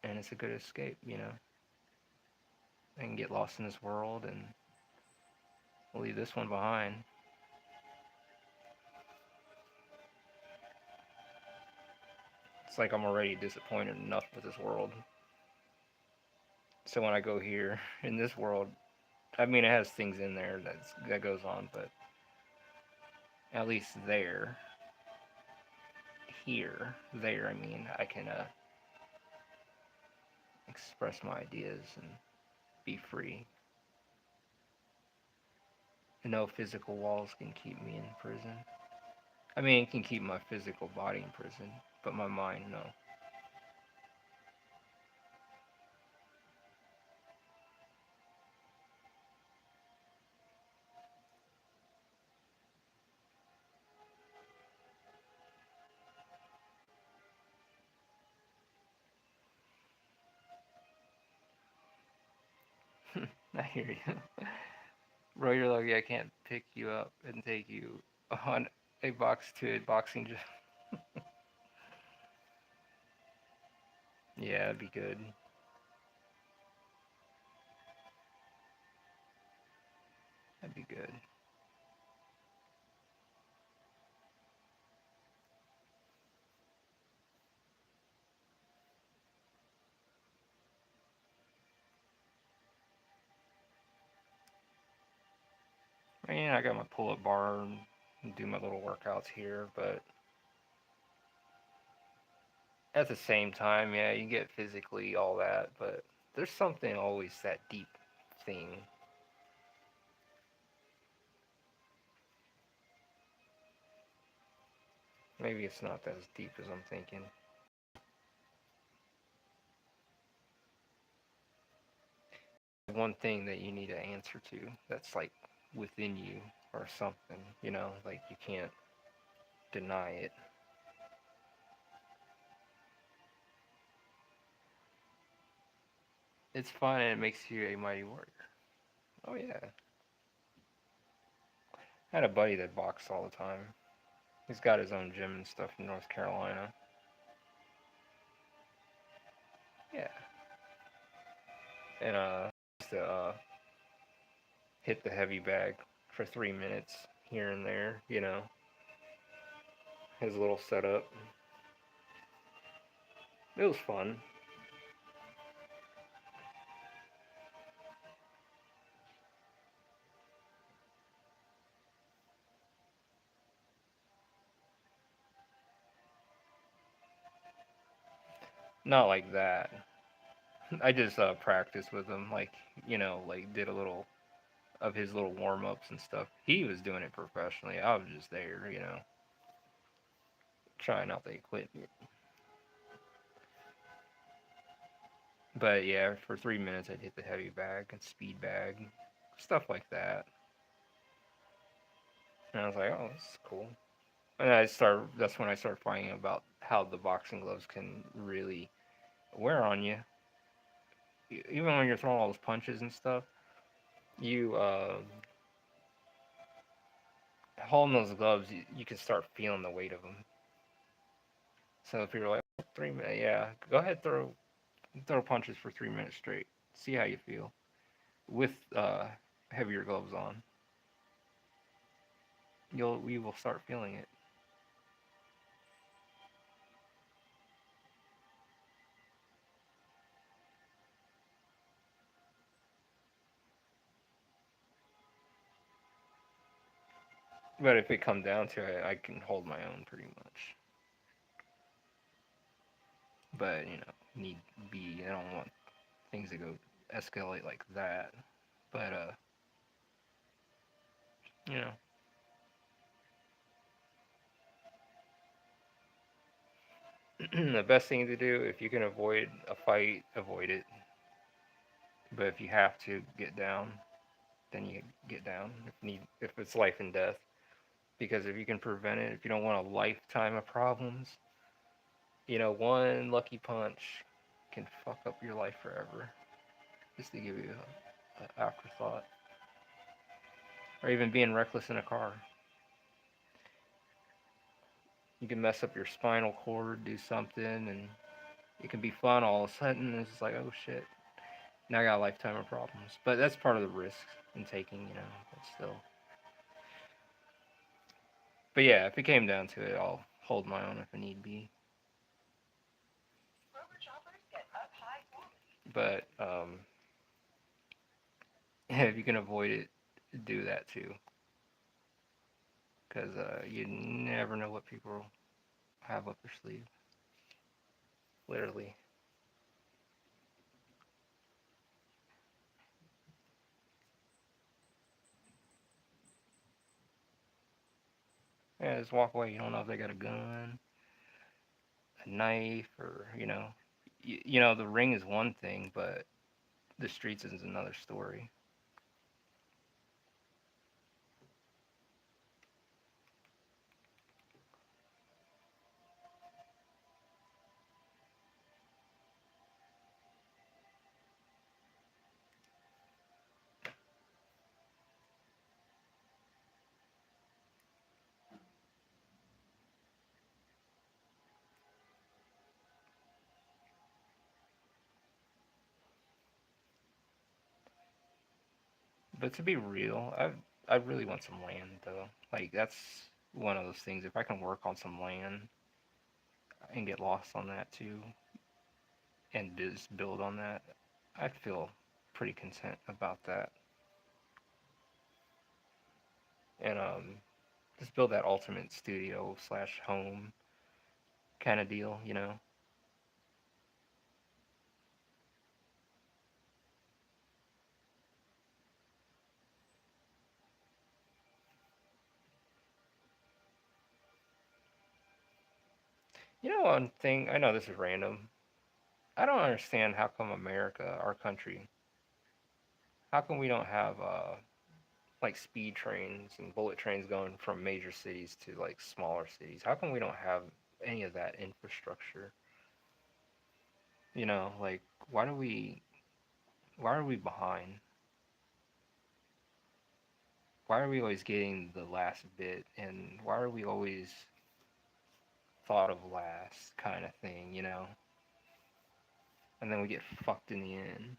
And it's a good escape, I can get lost in this world and leave this one behind. It's like I'm already disappointed enough with this world. So when I go here in this world, I mean it has things in there that goes on, but at least there, I mean, I can express my ideas and be free. No physical walls can keep me in prison. I mean, it can keep my physical body in prison, but my mind, no. I hear you. Bro, you're lucky I can't pick you up and take you on a boxing gym. Yeah, that'd be good. That'd be good. I mean, I got my pull-up bar and do my little workouts here, but at the same time, yeah, you get physically all that, but there's something always that deep thing. Maybe it's not as deep as I'm thinking. One thing that you need to answer to that's like within you or something, like you can't deny it. It's fun and it makes you a mighty warrior. Oh yeah. I had a buddy that boxed all the time. He's got his own gym and stuff in North Carolina. Yeah. And used to hit the heavy bag for 3 minutes here and there, his little setup. It was fun. Not like that. I just practiced with him, like like did a little of his little warm ups and stuff. He was doing it professionally. I was just there, trying out the equipment. But yeah, for 3 minutes I'd hit the heavy bag and speed bag, stuff like that. And I was like, oh, this is cool. And that's when I started finding about how the boxing gloves can really wear on you. Even when you're throwing all those punches and stuff, you holding those gloves, you can start feeling the weight of them. So if you're like 3 minutes, yeah, go ahead throw punches for 3 minutes straight. See how you feel with heavier gloves on. you will start feeling it. But if it comes down to it, I can hold my own pretty much. But need be. I don't want things to go escalate like that. But you know, the best thing to do if you can avoid a fight, avoid it. But if you have to get down, then you get down. If it's life and death, because if you can prevent it, if you don't want a lifetime of problems, one lucky punch can fuck up your life forever. Just to give you a afterthought, or even being reckless in a car, you can mess up your spinal cord, do something, and it can be fun all of a sudden. It's just like, oh shit, now I got a lifetime of problems. But that's part of the risk in taking, but still. But yeah, if it came down to it, I'll hold my own if I need be. But if you can avoid it, do that too, because you never know what people have up their sleeve. Literally. Yeah, just walk away. You don't know if they got a gun, a knife, or the ring is one thing, but the streets is another story. But to be real, I really want some land though. Like that's one of those things. If I can work on some land and get lost on that too, and just build on that, I feel pretty content about that. And just build that ultimate studio slash home kind of deal. One thing I know this is random. I don't understand how come America, our country, how come we don't have like speed trains and bullet trains going from major cities to like smaller cities? How come we don't have any of that infrastructure? Like why do we why are we behind? Why are we always getting the last bit, and why are we always thought of last kind of thing? And then we get fucked in the end.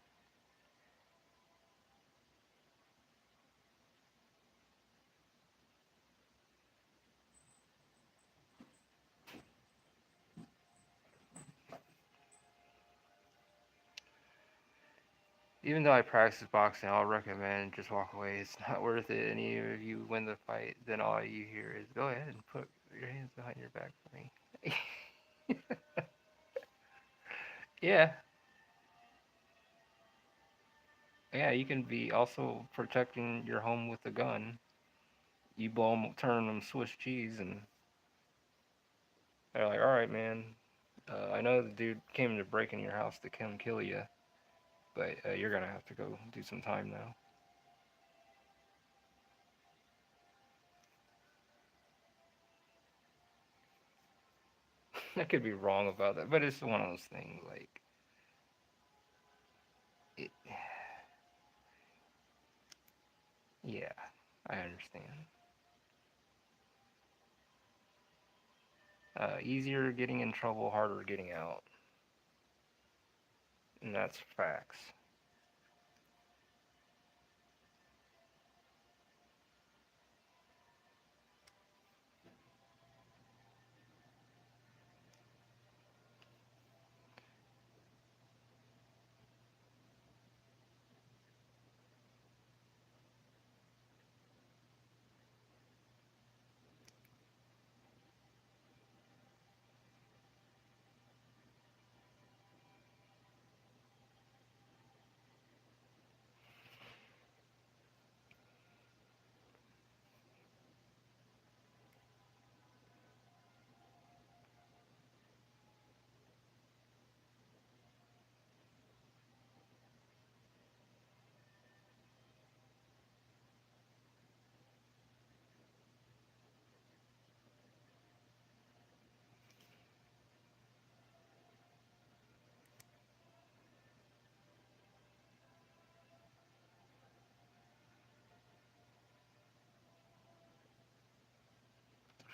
Even though I practice boxing, I'll recommend just walk away. It's not worth it. And even if you win the fight, then all you hear is go ahead and put your hands behind your back for me. Yeah, yeah, you can be also protecting your home with a gun. You blow them, turn them Swiss cheese, and they're like, all right, man. I know the dude came to break in your house to come kill you, but you're gonna have to go do some time now. I could be wrong about that, but it's one of those things. Like, it, yeah, I understand. Easier getting in trouble, harder getting out, and that's facts.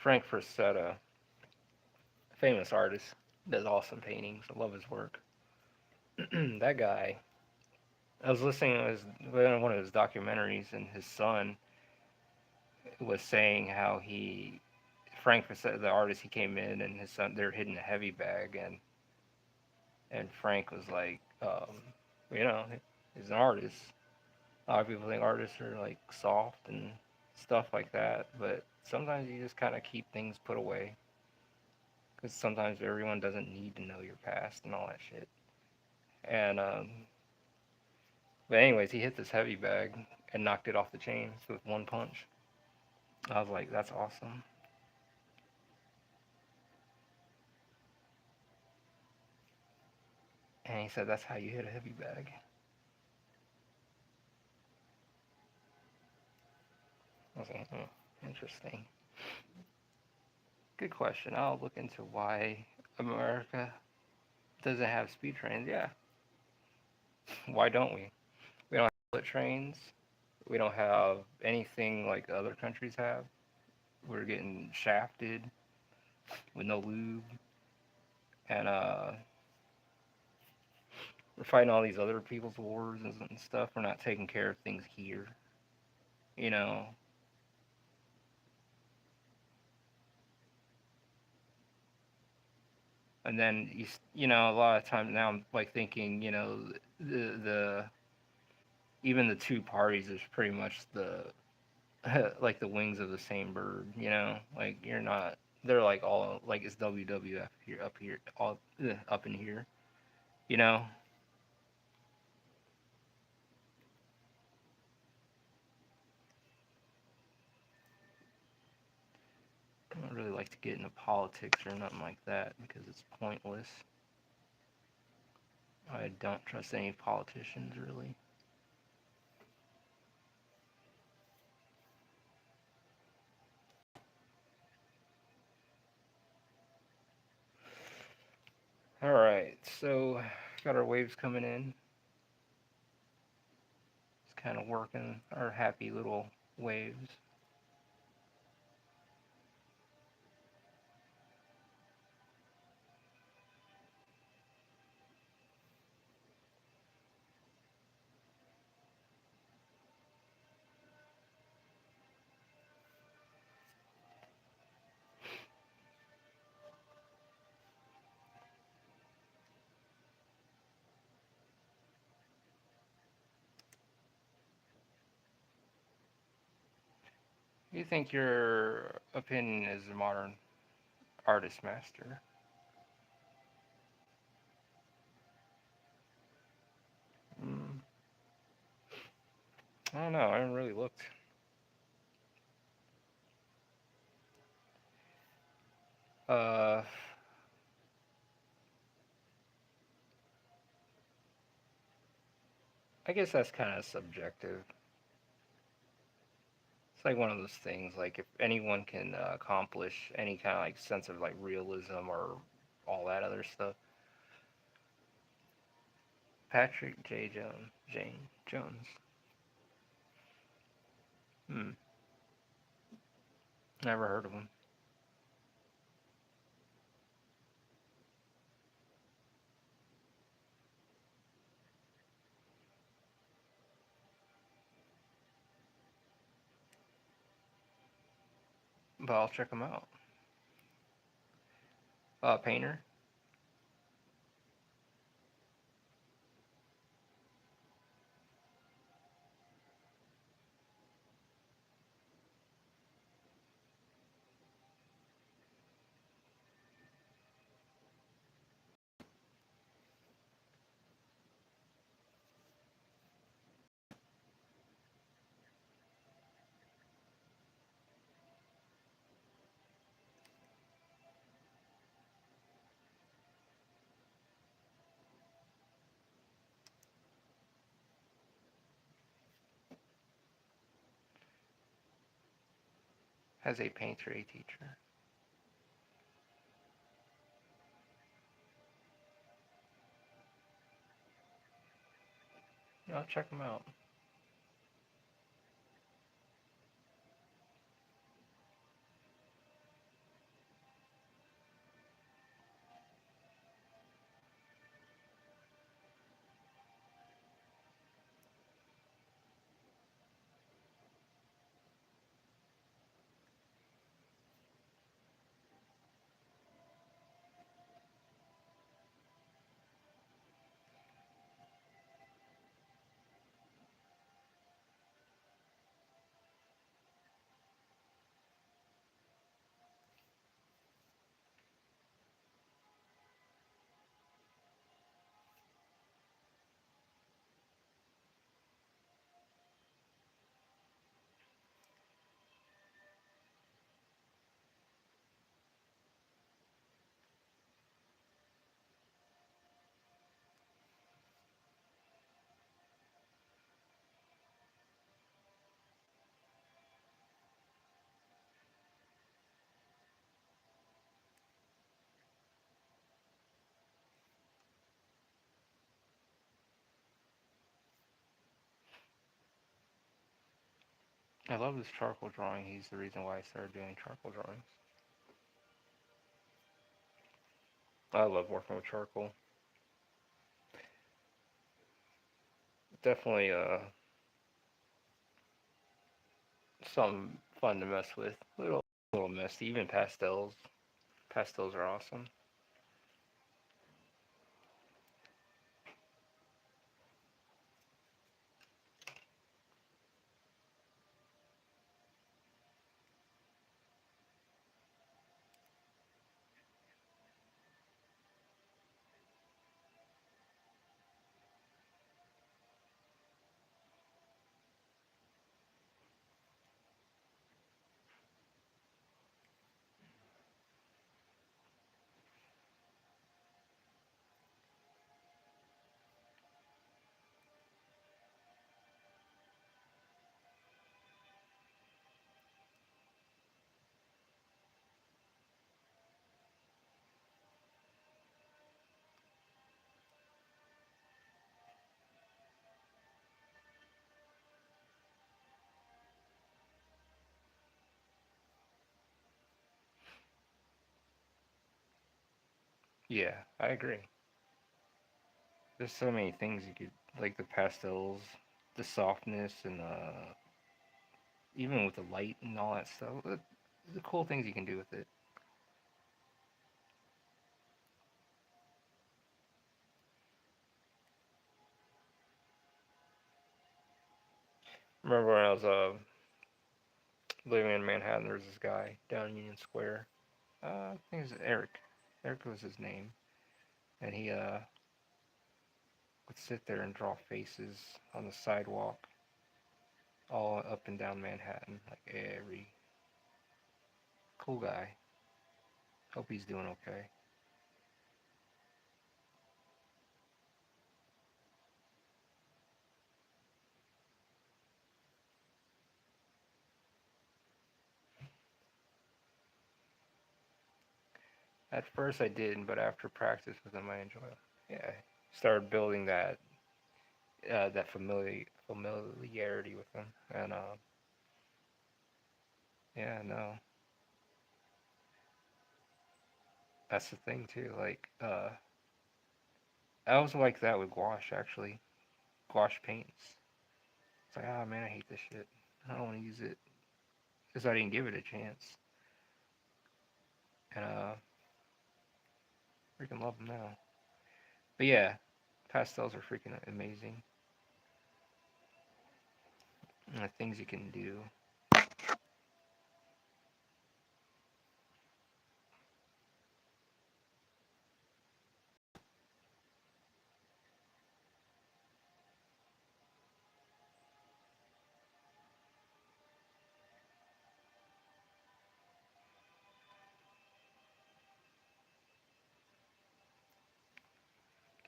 Frank Frazetta, famous artist, does awesome paintings. I love his work. That guy. I was listening to one of his documentaries, and his son was saying how Frank Frazetta, the artist, he came in, and his son, they're hiding a heavy bag, and Frank was like, you know, he's an artist. A lot of people think artists are like soft and stuff like that, but sometimes you just kind of keep things put away because sometimes everyone doesn't need to know your past and all that shit. And but anyways, he hit this heavy bag and knocked it off the chains with one punch. I was like, that's awesome. And he said that's how you hit a heavy bag. I was like, interesting. Good question. I'll look into why America doesn't have speed trains. Yeah, why don't we? We don't have bullet trains. We don't have anything like other countries have. We're getting shafted with no lube, and we're fighting all these other people's wars and stuff. We're not taking care of things here, you know. And then you know, a lot of times now I'm like thinking, you know, the even the two parties is pretty much the like the wings of the same bird, you know. Like you're not. They're like all like it's WWF here up here all up in here, you know. I don't really like to get into politics or nothing like that because it's pointless. I don't trust any politicians really. All right, so got our waves coming in. It's kind of working our happy little waves. You think your opinion is a modern artist master? Mm, I don't know. I haven't really looked. Uh, I guess that's kind of subjective. It's like one of those things. Like if anyone can accomplish any kind of like sense of like realism or all that other stuff, Patrick J. Jones, Jane Jones. Hmm. Never heard of him. But I'll check him out. Painter has a painter a teacher. I'll check him out. I love this charcoal drawing. He's the reason why I started doing charcoal drawings. I love working with charcoal. Definitely something fun to mess with. Little messy. Even pastels. Pastels are awesome. Yeah, I agree. There's so many things you could like the pastels, the softness, and even with the light and all that stuff. The cool things you can do with it. Remember when I was living in Manhattan? There was this guy down Union Square. I think it was Eric. Eric was his name, and he would sit there and draw faces on the sidewalk, all up and down Manhattan, like every cool guy. Hope he's doing okay. At first I didn't, but after practice with him, I enjoy it. Yeah, started building that familiarity with him, and yeah, no, that's the thing too. Like, I was like that with gouache actually. Gouache paints. It's like, oh man, I hate this shit. I don't want to use it because I didn't give it a chance, and freaking love them now. But yeah, pastels are freaking amazing. And the things you can do.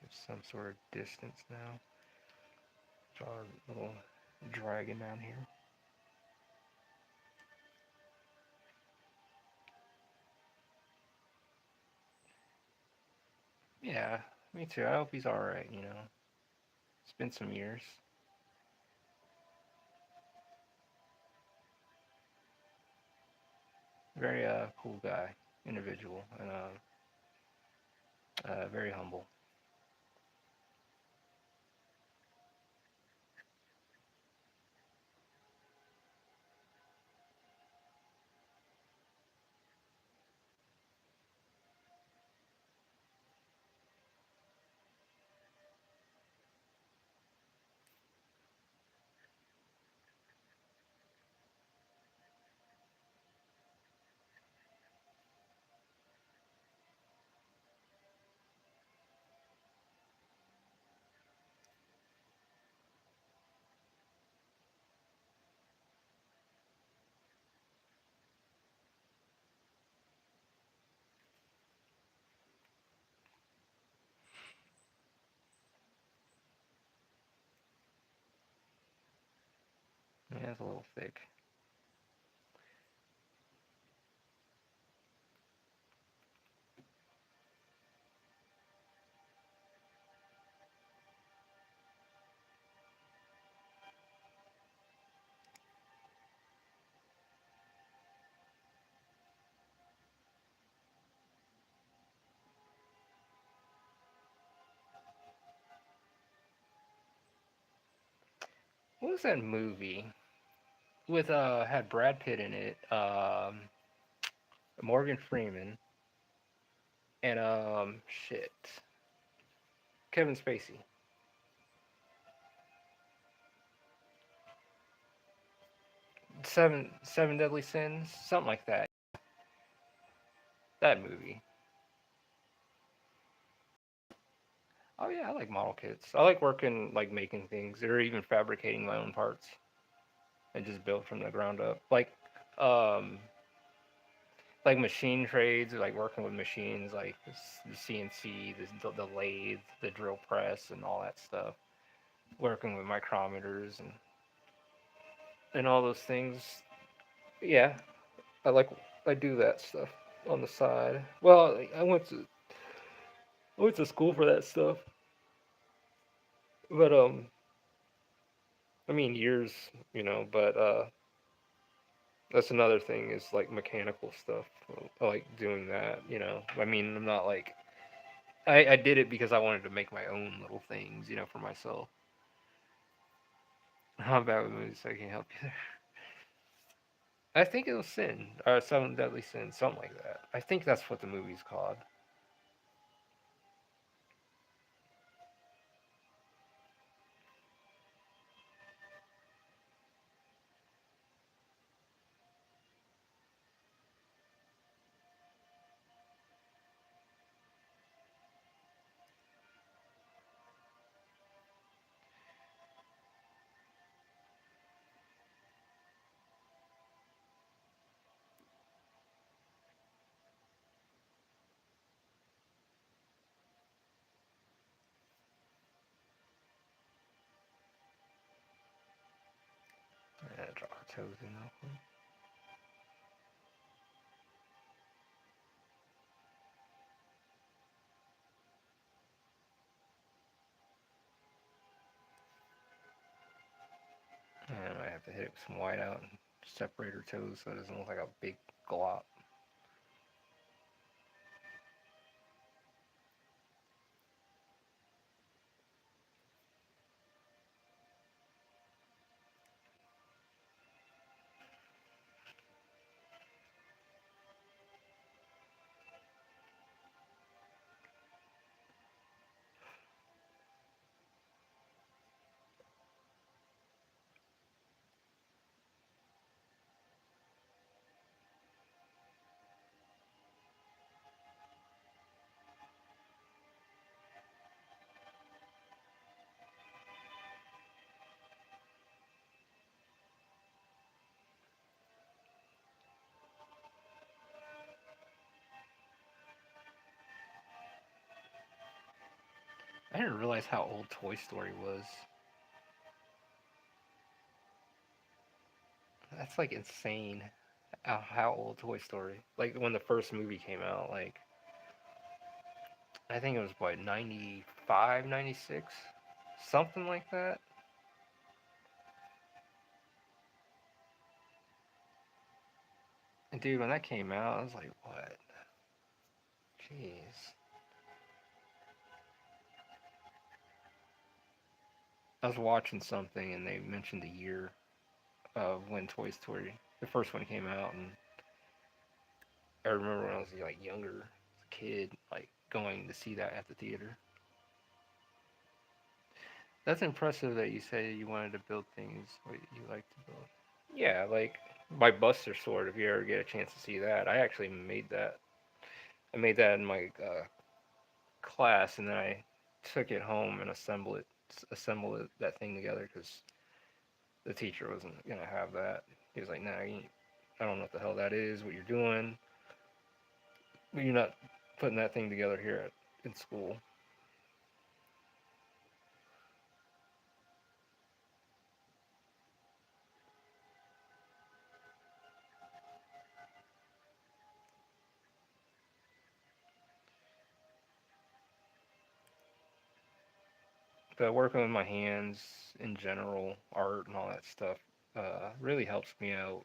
Give some sort of distance now. Draw a little dragon down here. Yeah, me too. I hope he's alright, you know. It's been some years. Very cool guy, individual, and very humble. Yeah, it's a little thick. What was that movie with had Brad Pitt in it, Morgan Freeman, and shit, Kevin Spacey. Seven Deadly Sins, something like that. That movie. Oh yeah, I like model kits. I like working, like making things, or even fabricating my own parts and just build from the ground up. Um, like machine trades, like working with machines, like the CNC, the lathe, the drill press, and all that stuff. Working with micrometers and all those things. Yeah, I like I do that stuff on the side. Well, I went to school for that stuff, but I mean years, but that's another thing is like mechanical stuff. I like doing that, I mean, I'm not like I did it because I wanted to make my own little things, for myself. How bad with movies? I can't help you there. I think it was Sin or Seven Deadly Sins, something like that. I think that's what the movie's called. Yeah, drop her toes in real quick. And I have to hit it with some white out and separate her toes so it doesn't look like a big glop. I didn't realize how old Toy Story was. That's like insane. How old Toy Story? Like when the first movie came out, like I think it was what 95, 96, something like that. And dude, when that came out, I was like, what? Jeez. I was watching something and they mentioned the year of when Toy Story, the first one, came out, and I remember when I was like younger, as a kid, like going to see that at the theater. That's impressive that you say you wanted to build things what you like to build. Yeah, like my Buster Sword. If you ever get a chance to see that, I actually made that. I made that in my class, and then I took it home and assembled that thing together because the teacher wasn't gonna have that. He was like, "Nah, I don't know what the hell that is. What you're doing? You're not putting that thing together here in school." But working with my hands in general, art and all that stuff, really helps me out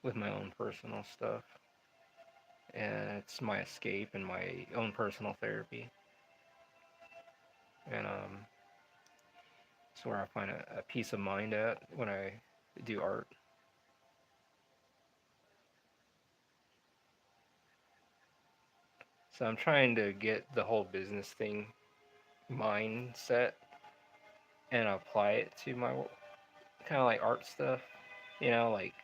with my own personal stuff. And it's my escape and my own personal therapy. And It's where I find a peace of mind at when I do art. So I'm trying to get the whole business thing mindset and apply it to my kind of like art stuff. You know, like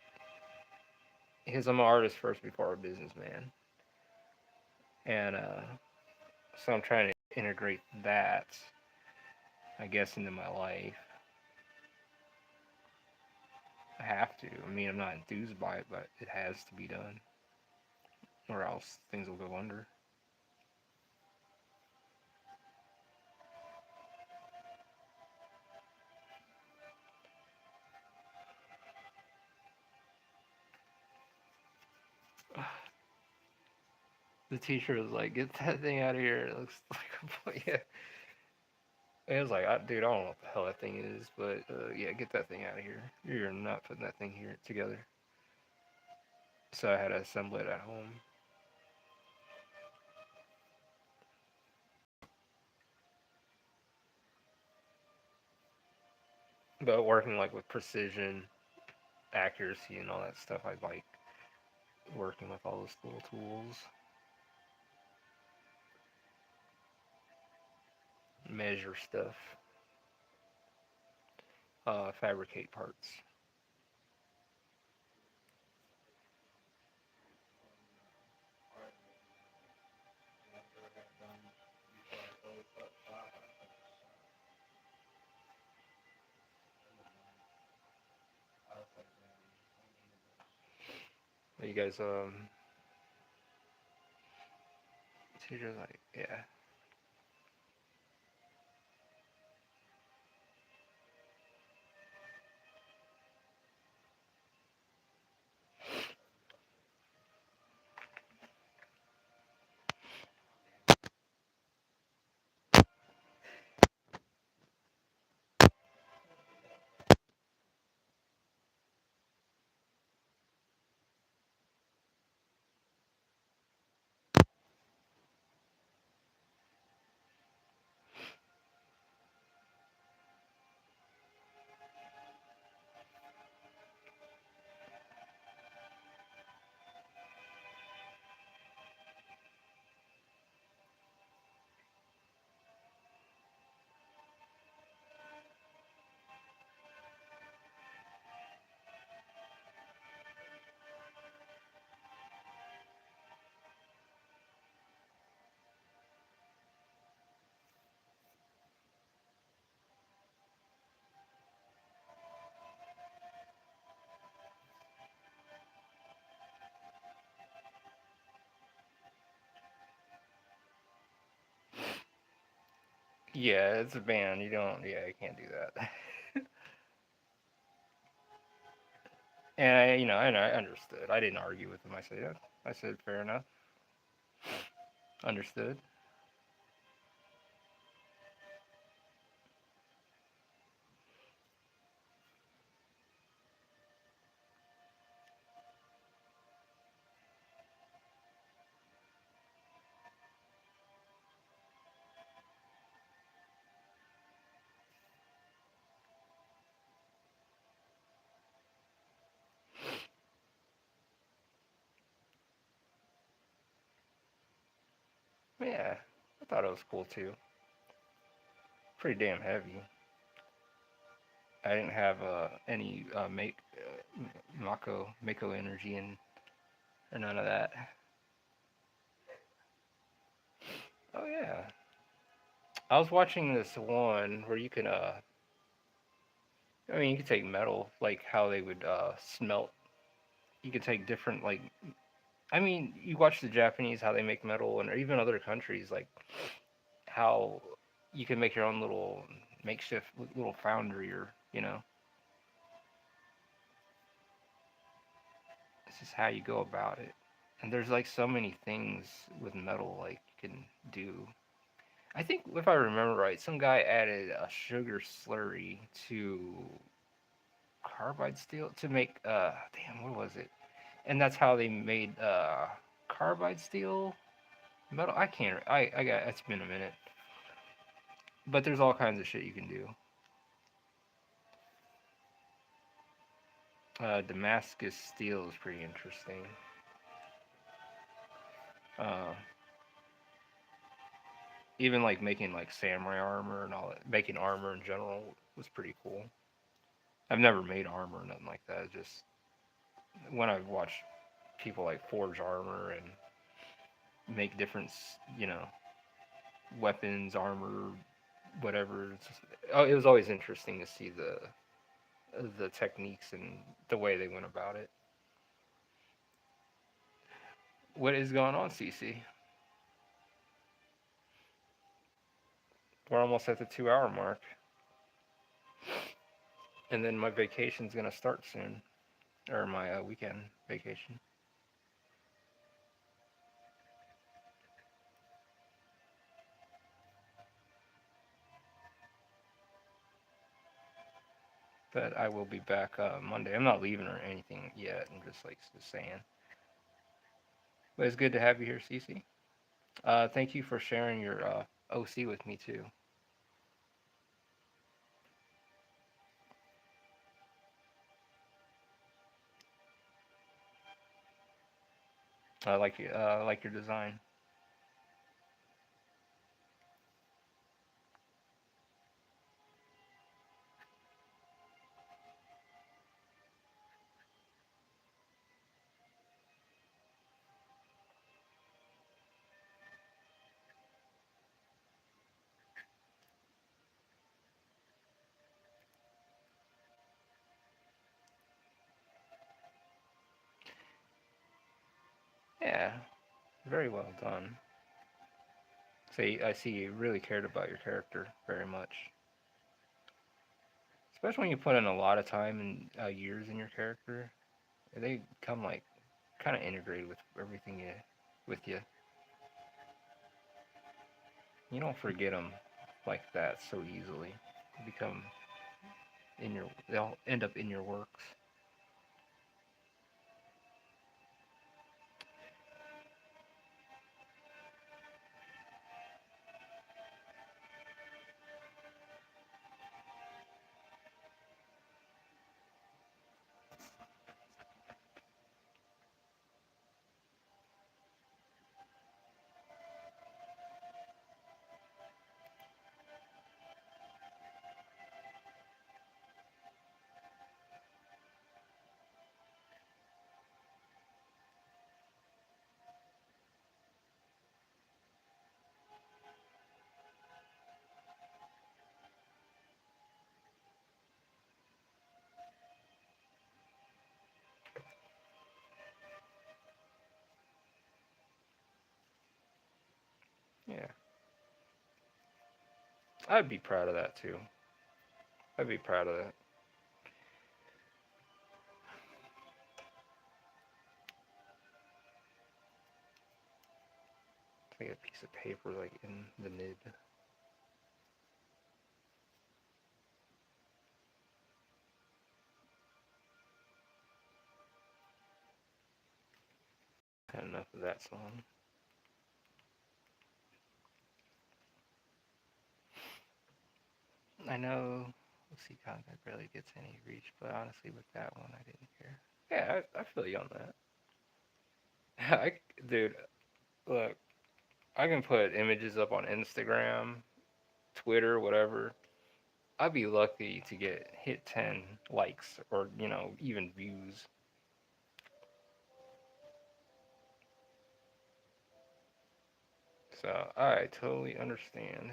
because I'm an artist first before a businessman, and so I'm trying to integrate that, I guess, into my life. I have to. I mean, I'm not enthused by it, but it has to be done, or else things will go under. The teacher was like, "Get that thing out of here! It looks like a." Yeah. It was like, dude, I don't know what the hell that thing is, but yeah, get that thing out of here. You're not putting that thing here together. So I had to assemble it at home. But working like with precision, accuracy, and all that stuff, I like working with all those little tools, measure stuff, fabricate parts. You guys, teachers like, yeah, yeah, it's a band. You don't, yeah, you can't do that. And I understood. I didn't argue with him. I said, yeah, I said, fair enough, understood. Yeah, I thought it was cool too. Pretty damn heavy. I didn't have any make Mako energy and or none of that. Oh yeah, I was watching this one where you can I mean you could take metal like how they would smelt. You could take different like I mean you watch the Japanese how they make metal and or even other countries like how you can make your own little makeshift little foundry or this is how you go about it. And there's like so many things with metal like you can do. I think if I remember right, some guy added a sugar slurry to carbide steel to make damn what was it? And that's how they made carbide steel metal. I can't I got it's been a minute. But there's all kinds of shit you can do. Damascus steel is pretty interesting. Uh, Even like making like samurai armor and all that, making armor in general was pretty cool. I've never made armor or nothing like that. Just when I've watched people like forge armor and make different, you know, weapons, armor, whatever. Oh, it was always interesting to see the techniques and the way they went about it. What is going on, CC? We're almost at the 2 hour mark, and then my vacation's gonna start soon, or my weekend vacation. But I will be back Monday. I'm not leaving or anything yet. I'm just saying. But it's good to have you here, Cece. Thank you for sharing your OC with me too. I like your design. Yeah, very well done. See, I see you really cared about your character very much, especially when you put in a lot of time and years in your character. They come like kind of integrated with everything with you. You don't forget them like that so easily. They become they'll end up in your works. Yeah, I'd be proud of that too. I'd be proud of that. Like a piece of paper, like in the nib. Had enough of that song. I know OC content barely gets any reach, but honestly, with that one, I didn't care. Yeah, I feel you on that. Dude, look, I can put images up on Instagram, Twitter, whatever. I'd be lucky to get hit 10 likes or, even views. So I totally understand.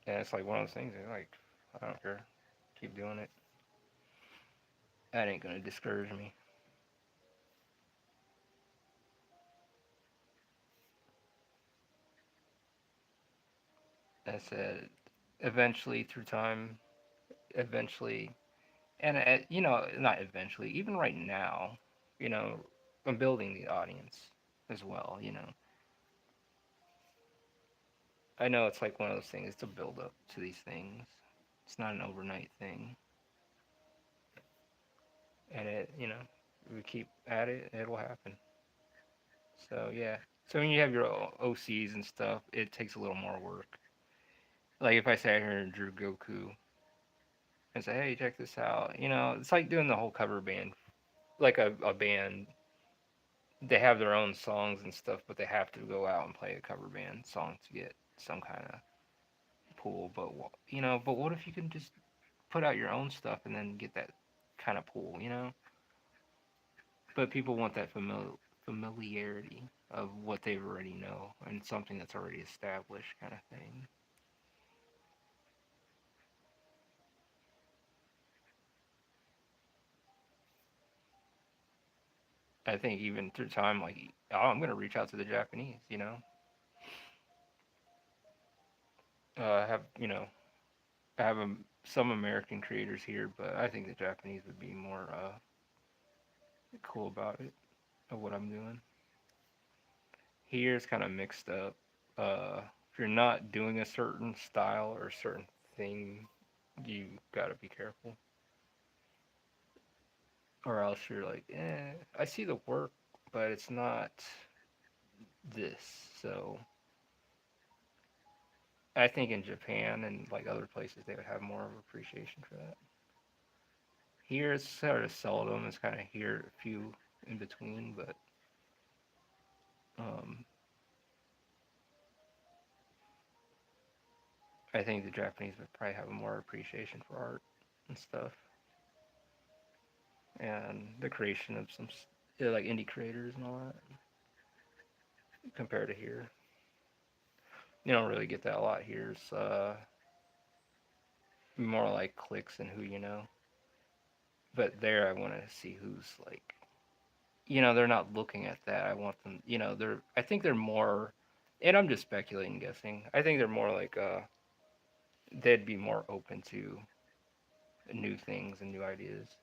And it's like one of those things, like, I don't care. Keep doing it. That ain't gonna discourage me. I said, eventually through time, eventually, and not eventually, even right now, you know, I'm building the audience as well. I know it's like one of those things. It's a build up to these things. It's not an overnight thing, and we keep at it, it'll happen. So yeah. So when you have your OCs and stuff, it takes a little more work. Like if I sat here and drew Goku and say, "Hey, check this out," it's like doing the whole cover band. Like a band, they have their own songs and stuff, but they have to go out and play a cover band song to get some kind of pool. But what if you can just put out your own stuff and then get that kind of pool? But people want that familiarity of what they already know and something that's already established, kind of thing. I think even through time, like, oh, I'm gonna reach out to the Japanese. I have, I have some American creators here, but I think the Japanese would be more cool about it of what I'm doing. Here it's kind of mixed up. If you're not doing a certain style or a certain thing, you gotta be careful, or else you're like, I see the work, but it's not this. So I think in Japan and like other places, they would have more of appreciation for that. Here it's sort of seldom. It's kind of here a few in between, but um, I think the Japanese would probably have more appreciation for art and stuff, and the creation of some like indie creators and all that compared to here. You don't really get that a lot here. It's more like clicks and who you know. But there, I want to see who's like, they're not looking at that. I want them, I think they're more, and I'm just speculating, guessing. I think they're more like, they'd be more open to new things and new ideas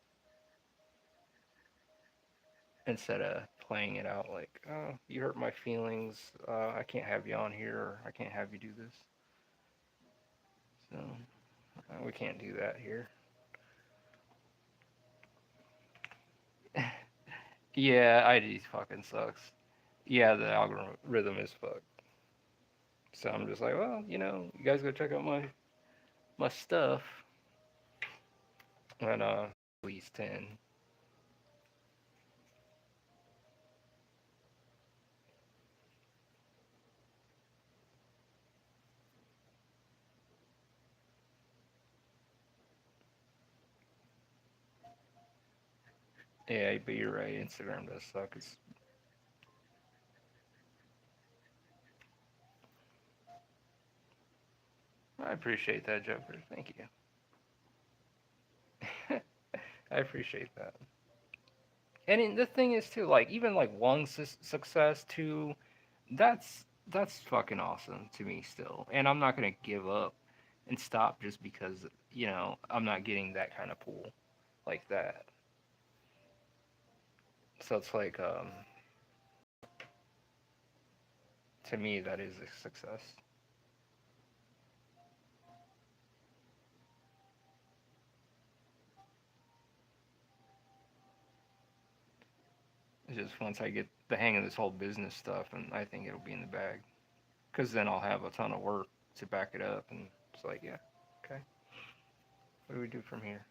instead of playing it out like, oh, you hurt my feelings. I can't have you on here, or I can't have you do this. So we can't do that here. Yeah, ID fucking sucks. Yeah, the algorithm is fucked. So I'm just like, well, you guys go check out my stuff. And at least 10. Yeah, but you're right. Instagram does suck. I appreciate that, Joker. Thank you. I appreciate that. And the thing is too, like even like one success too, that's fucking awesome to me still. And I'm not gonna give up and stop just because I'm not getting that kind of pool like that. So it's like to me that is a success. It's just once I get the hang of this whole business stuff, and I think it'll be in the bag. Because then I'll have a ton of work to back it up, and it's like, yeah, okay, what do we do from here?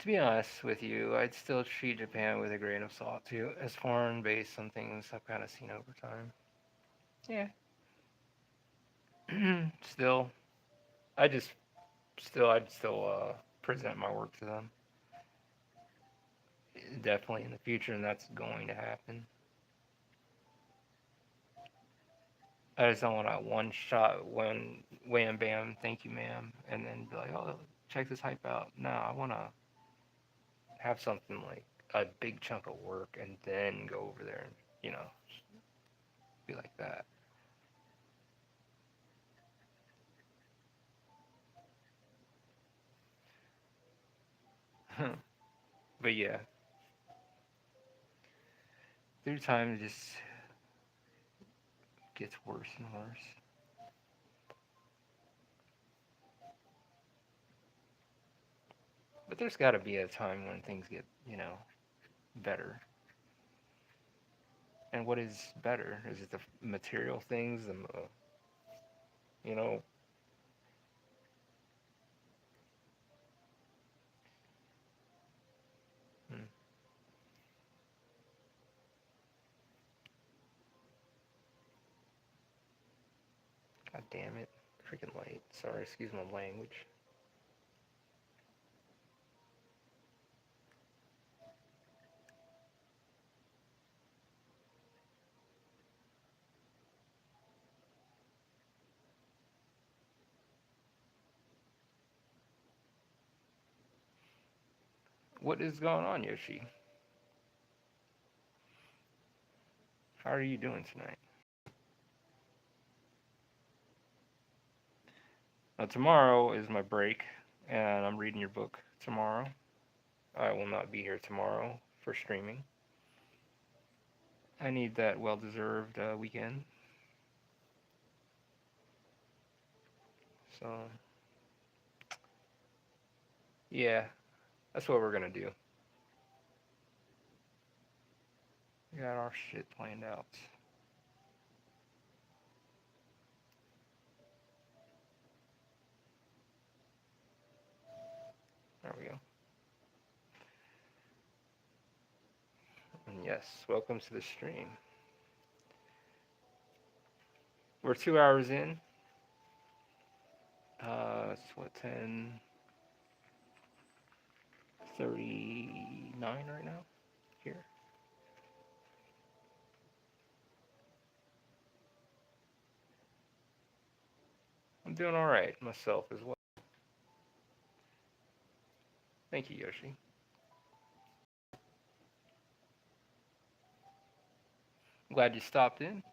To be honest with you, I'd still treat Japan with a grain of salt too, as foreign based on things I've kind of seen over time. Yeah, still, I just I'd still present my work to them. Definitely in the future, and that's going to happen. I just don't want a one shot, one wham bam, thank you, ma'am, and then be like, oh, check this hype out. No, I want to have something like a big chunk of work and then go over there and, you know, be like that. But yeah, through time it just gets worse and worse. But there's got to be a time when things get, better. And what is better? Is it the material things? You know, hmm, God damn it. Freaking light. Sorry, excuse my language. What is going on, Yoshi? How are you doing tonight? Now, tomorrow is my break, and I'm reading your book tomorrow. I will not be here tomorrow for streaming. I need that well deserved weekend. So, yeah, that's what we're going to do. We got our shit planned out. There we go. And yes, welcome to the stream. We're 2 hours in. It's what, 10:39 right now here. I'm doing all right myself as well. Thank you, Yoshi. Glad you stopped in.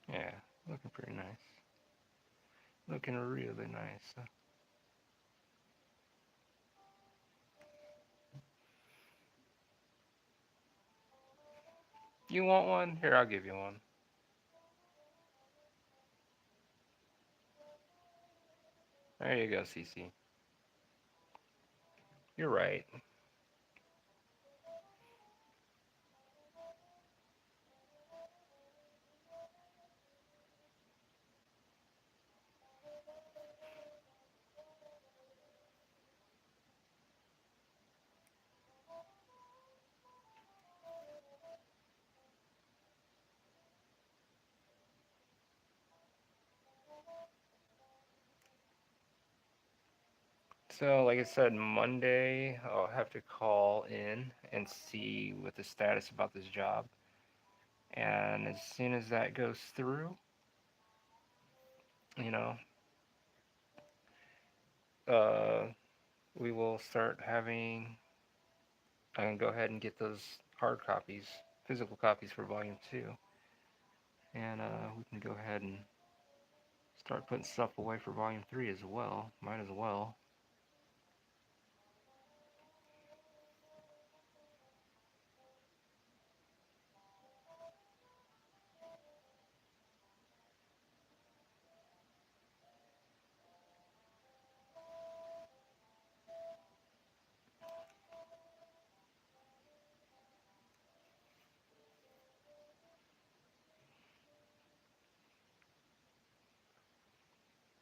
Yeah, looking pretty nice. Looking really nice. You want one? Here, I'll give you one. There you go, CC. You're right. So, like I said, Monday I'll have to call in and see what the status about this job. And as soon as that goes through, you know, uh, we will start having. I can go ahead and get those hard copies, physical copies for Volume 2. And we can go ahead and start putting stuff away for Volume 3 as well. Might as well.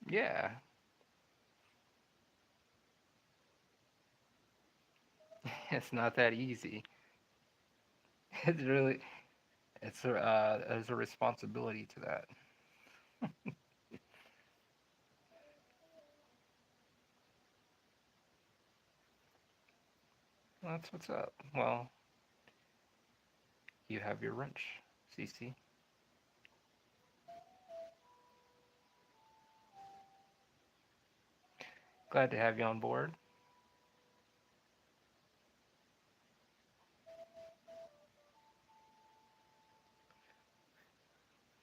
Yeah, it's not that easy. It's really, there's a responsibility to that. Well, that's what's up. Well, you have your wrench, CC. Glad to have you on board.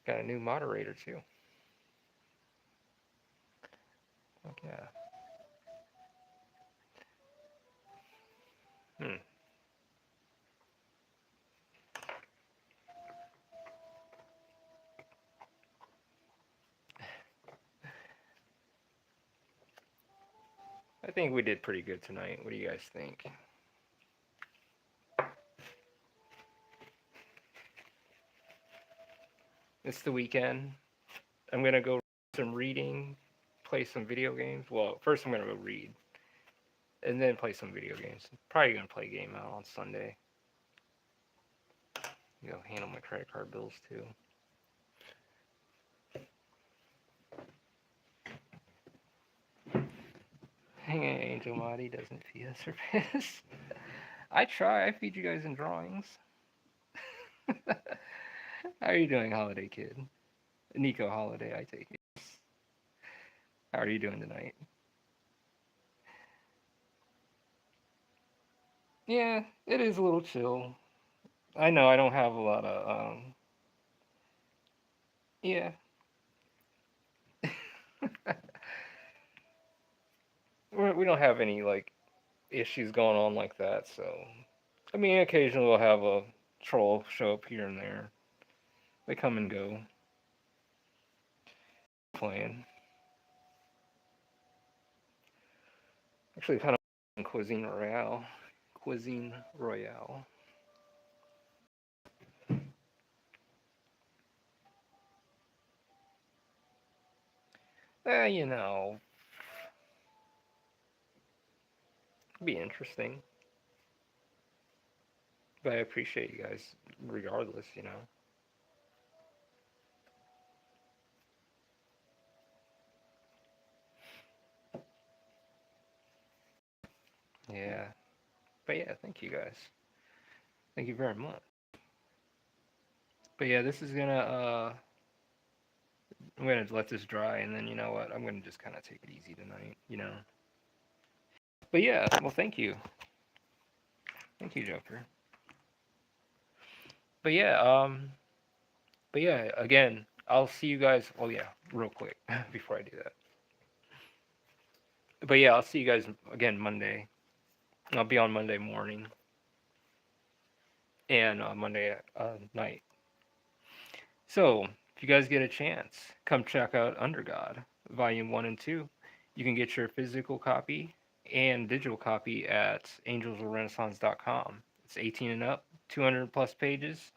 Got a new moderator too. Fuck yeah. Hmm. I think we did pretty good tonight. What do you guys think? It's the weekend. I'm gonna go some reading, play some video games. Well, first I'm gonna go read, and then play some video games. Probably gonna play Game Out on Sunday. You know, handle my credit card bills too. Angel Madi doesn't feed us her piss. I try. I feed you guys in drawings. How are you doing, Holiday Kid? Nico Holiday, I take it. How are you doing tonight? Yeah, it is a little chill. I know I don't have a lot of yeah. We don't have any like issues going on like that, so I mean occasionally we'll have a troll show up here and there. They come and go playing. Actually kind of Cuisine Royale. Cuisine Royale. You know, be interesting. But I appreciate you guys regardless, you know. Yeah. But yeah, thank you guys. Thank you very much. But yeah, this is gonna I'm gonna let this dry and then you know what, I'm gonna just kinda take it easy tonight, you know. But yeah, well thank you. Thank you, Joker. But yeah, again, I'll see you guys oh yeah, real quick before I do that. But yeah, I'll see you guys again Monday. I'll be on Monday morning. and Monday night. So, if you guys get a chance, come check out Undergod, Volume 1 and 2. You can get your physical copy and digital copy at angelsofrenaissance.com. It's 18 and up, 200 plus pages,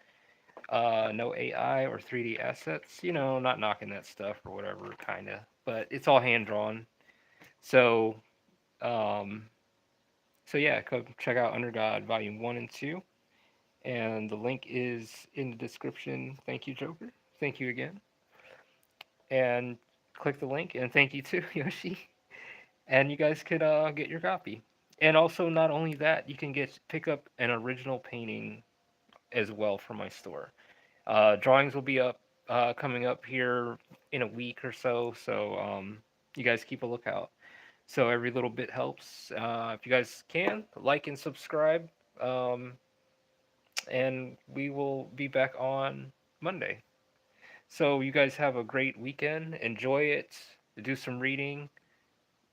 no AI or 3D assets. Not knocking that stuff or whatever, kind of. But it's all hand drawn. So, um, so yeah, come check out Undergod Volume 1 and 2. And the link is in the description. Thank you, Joker. Thank you again. And click the link. And thank you too, Yoshi. And you guys could get your copy. And also, not only that, you can pick up an original painting as well from my store. Drawings will be up coming up here in a week or so. So you guys keep a lookout. So every little bit helps. If you guys can, like and subscribe. Um, and we will be back on Monday. So you guys have a great weekend. Enjoy it. Do some reading.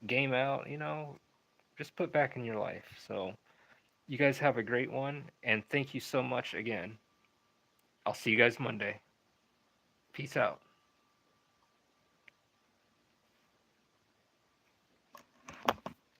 Game out. Just put back in your life. So you guys have a great one. And thank you so much again. I'll see you guys Monday. Peace out.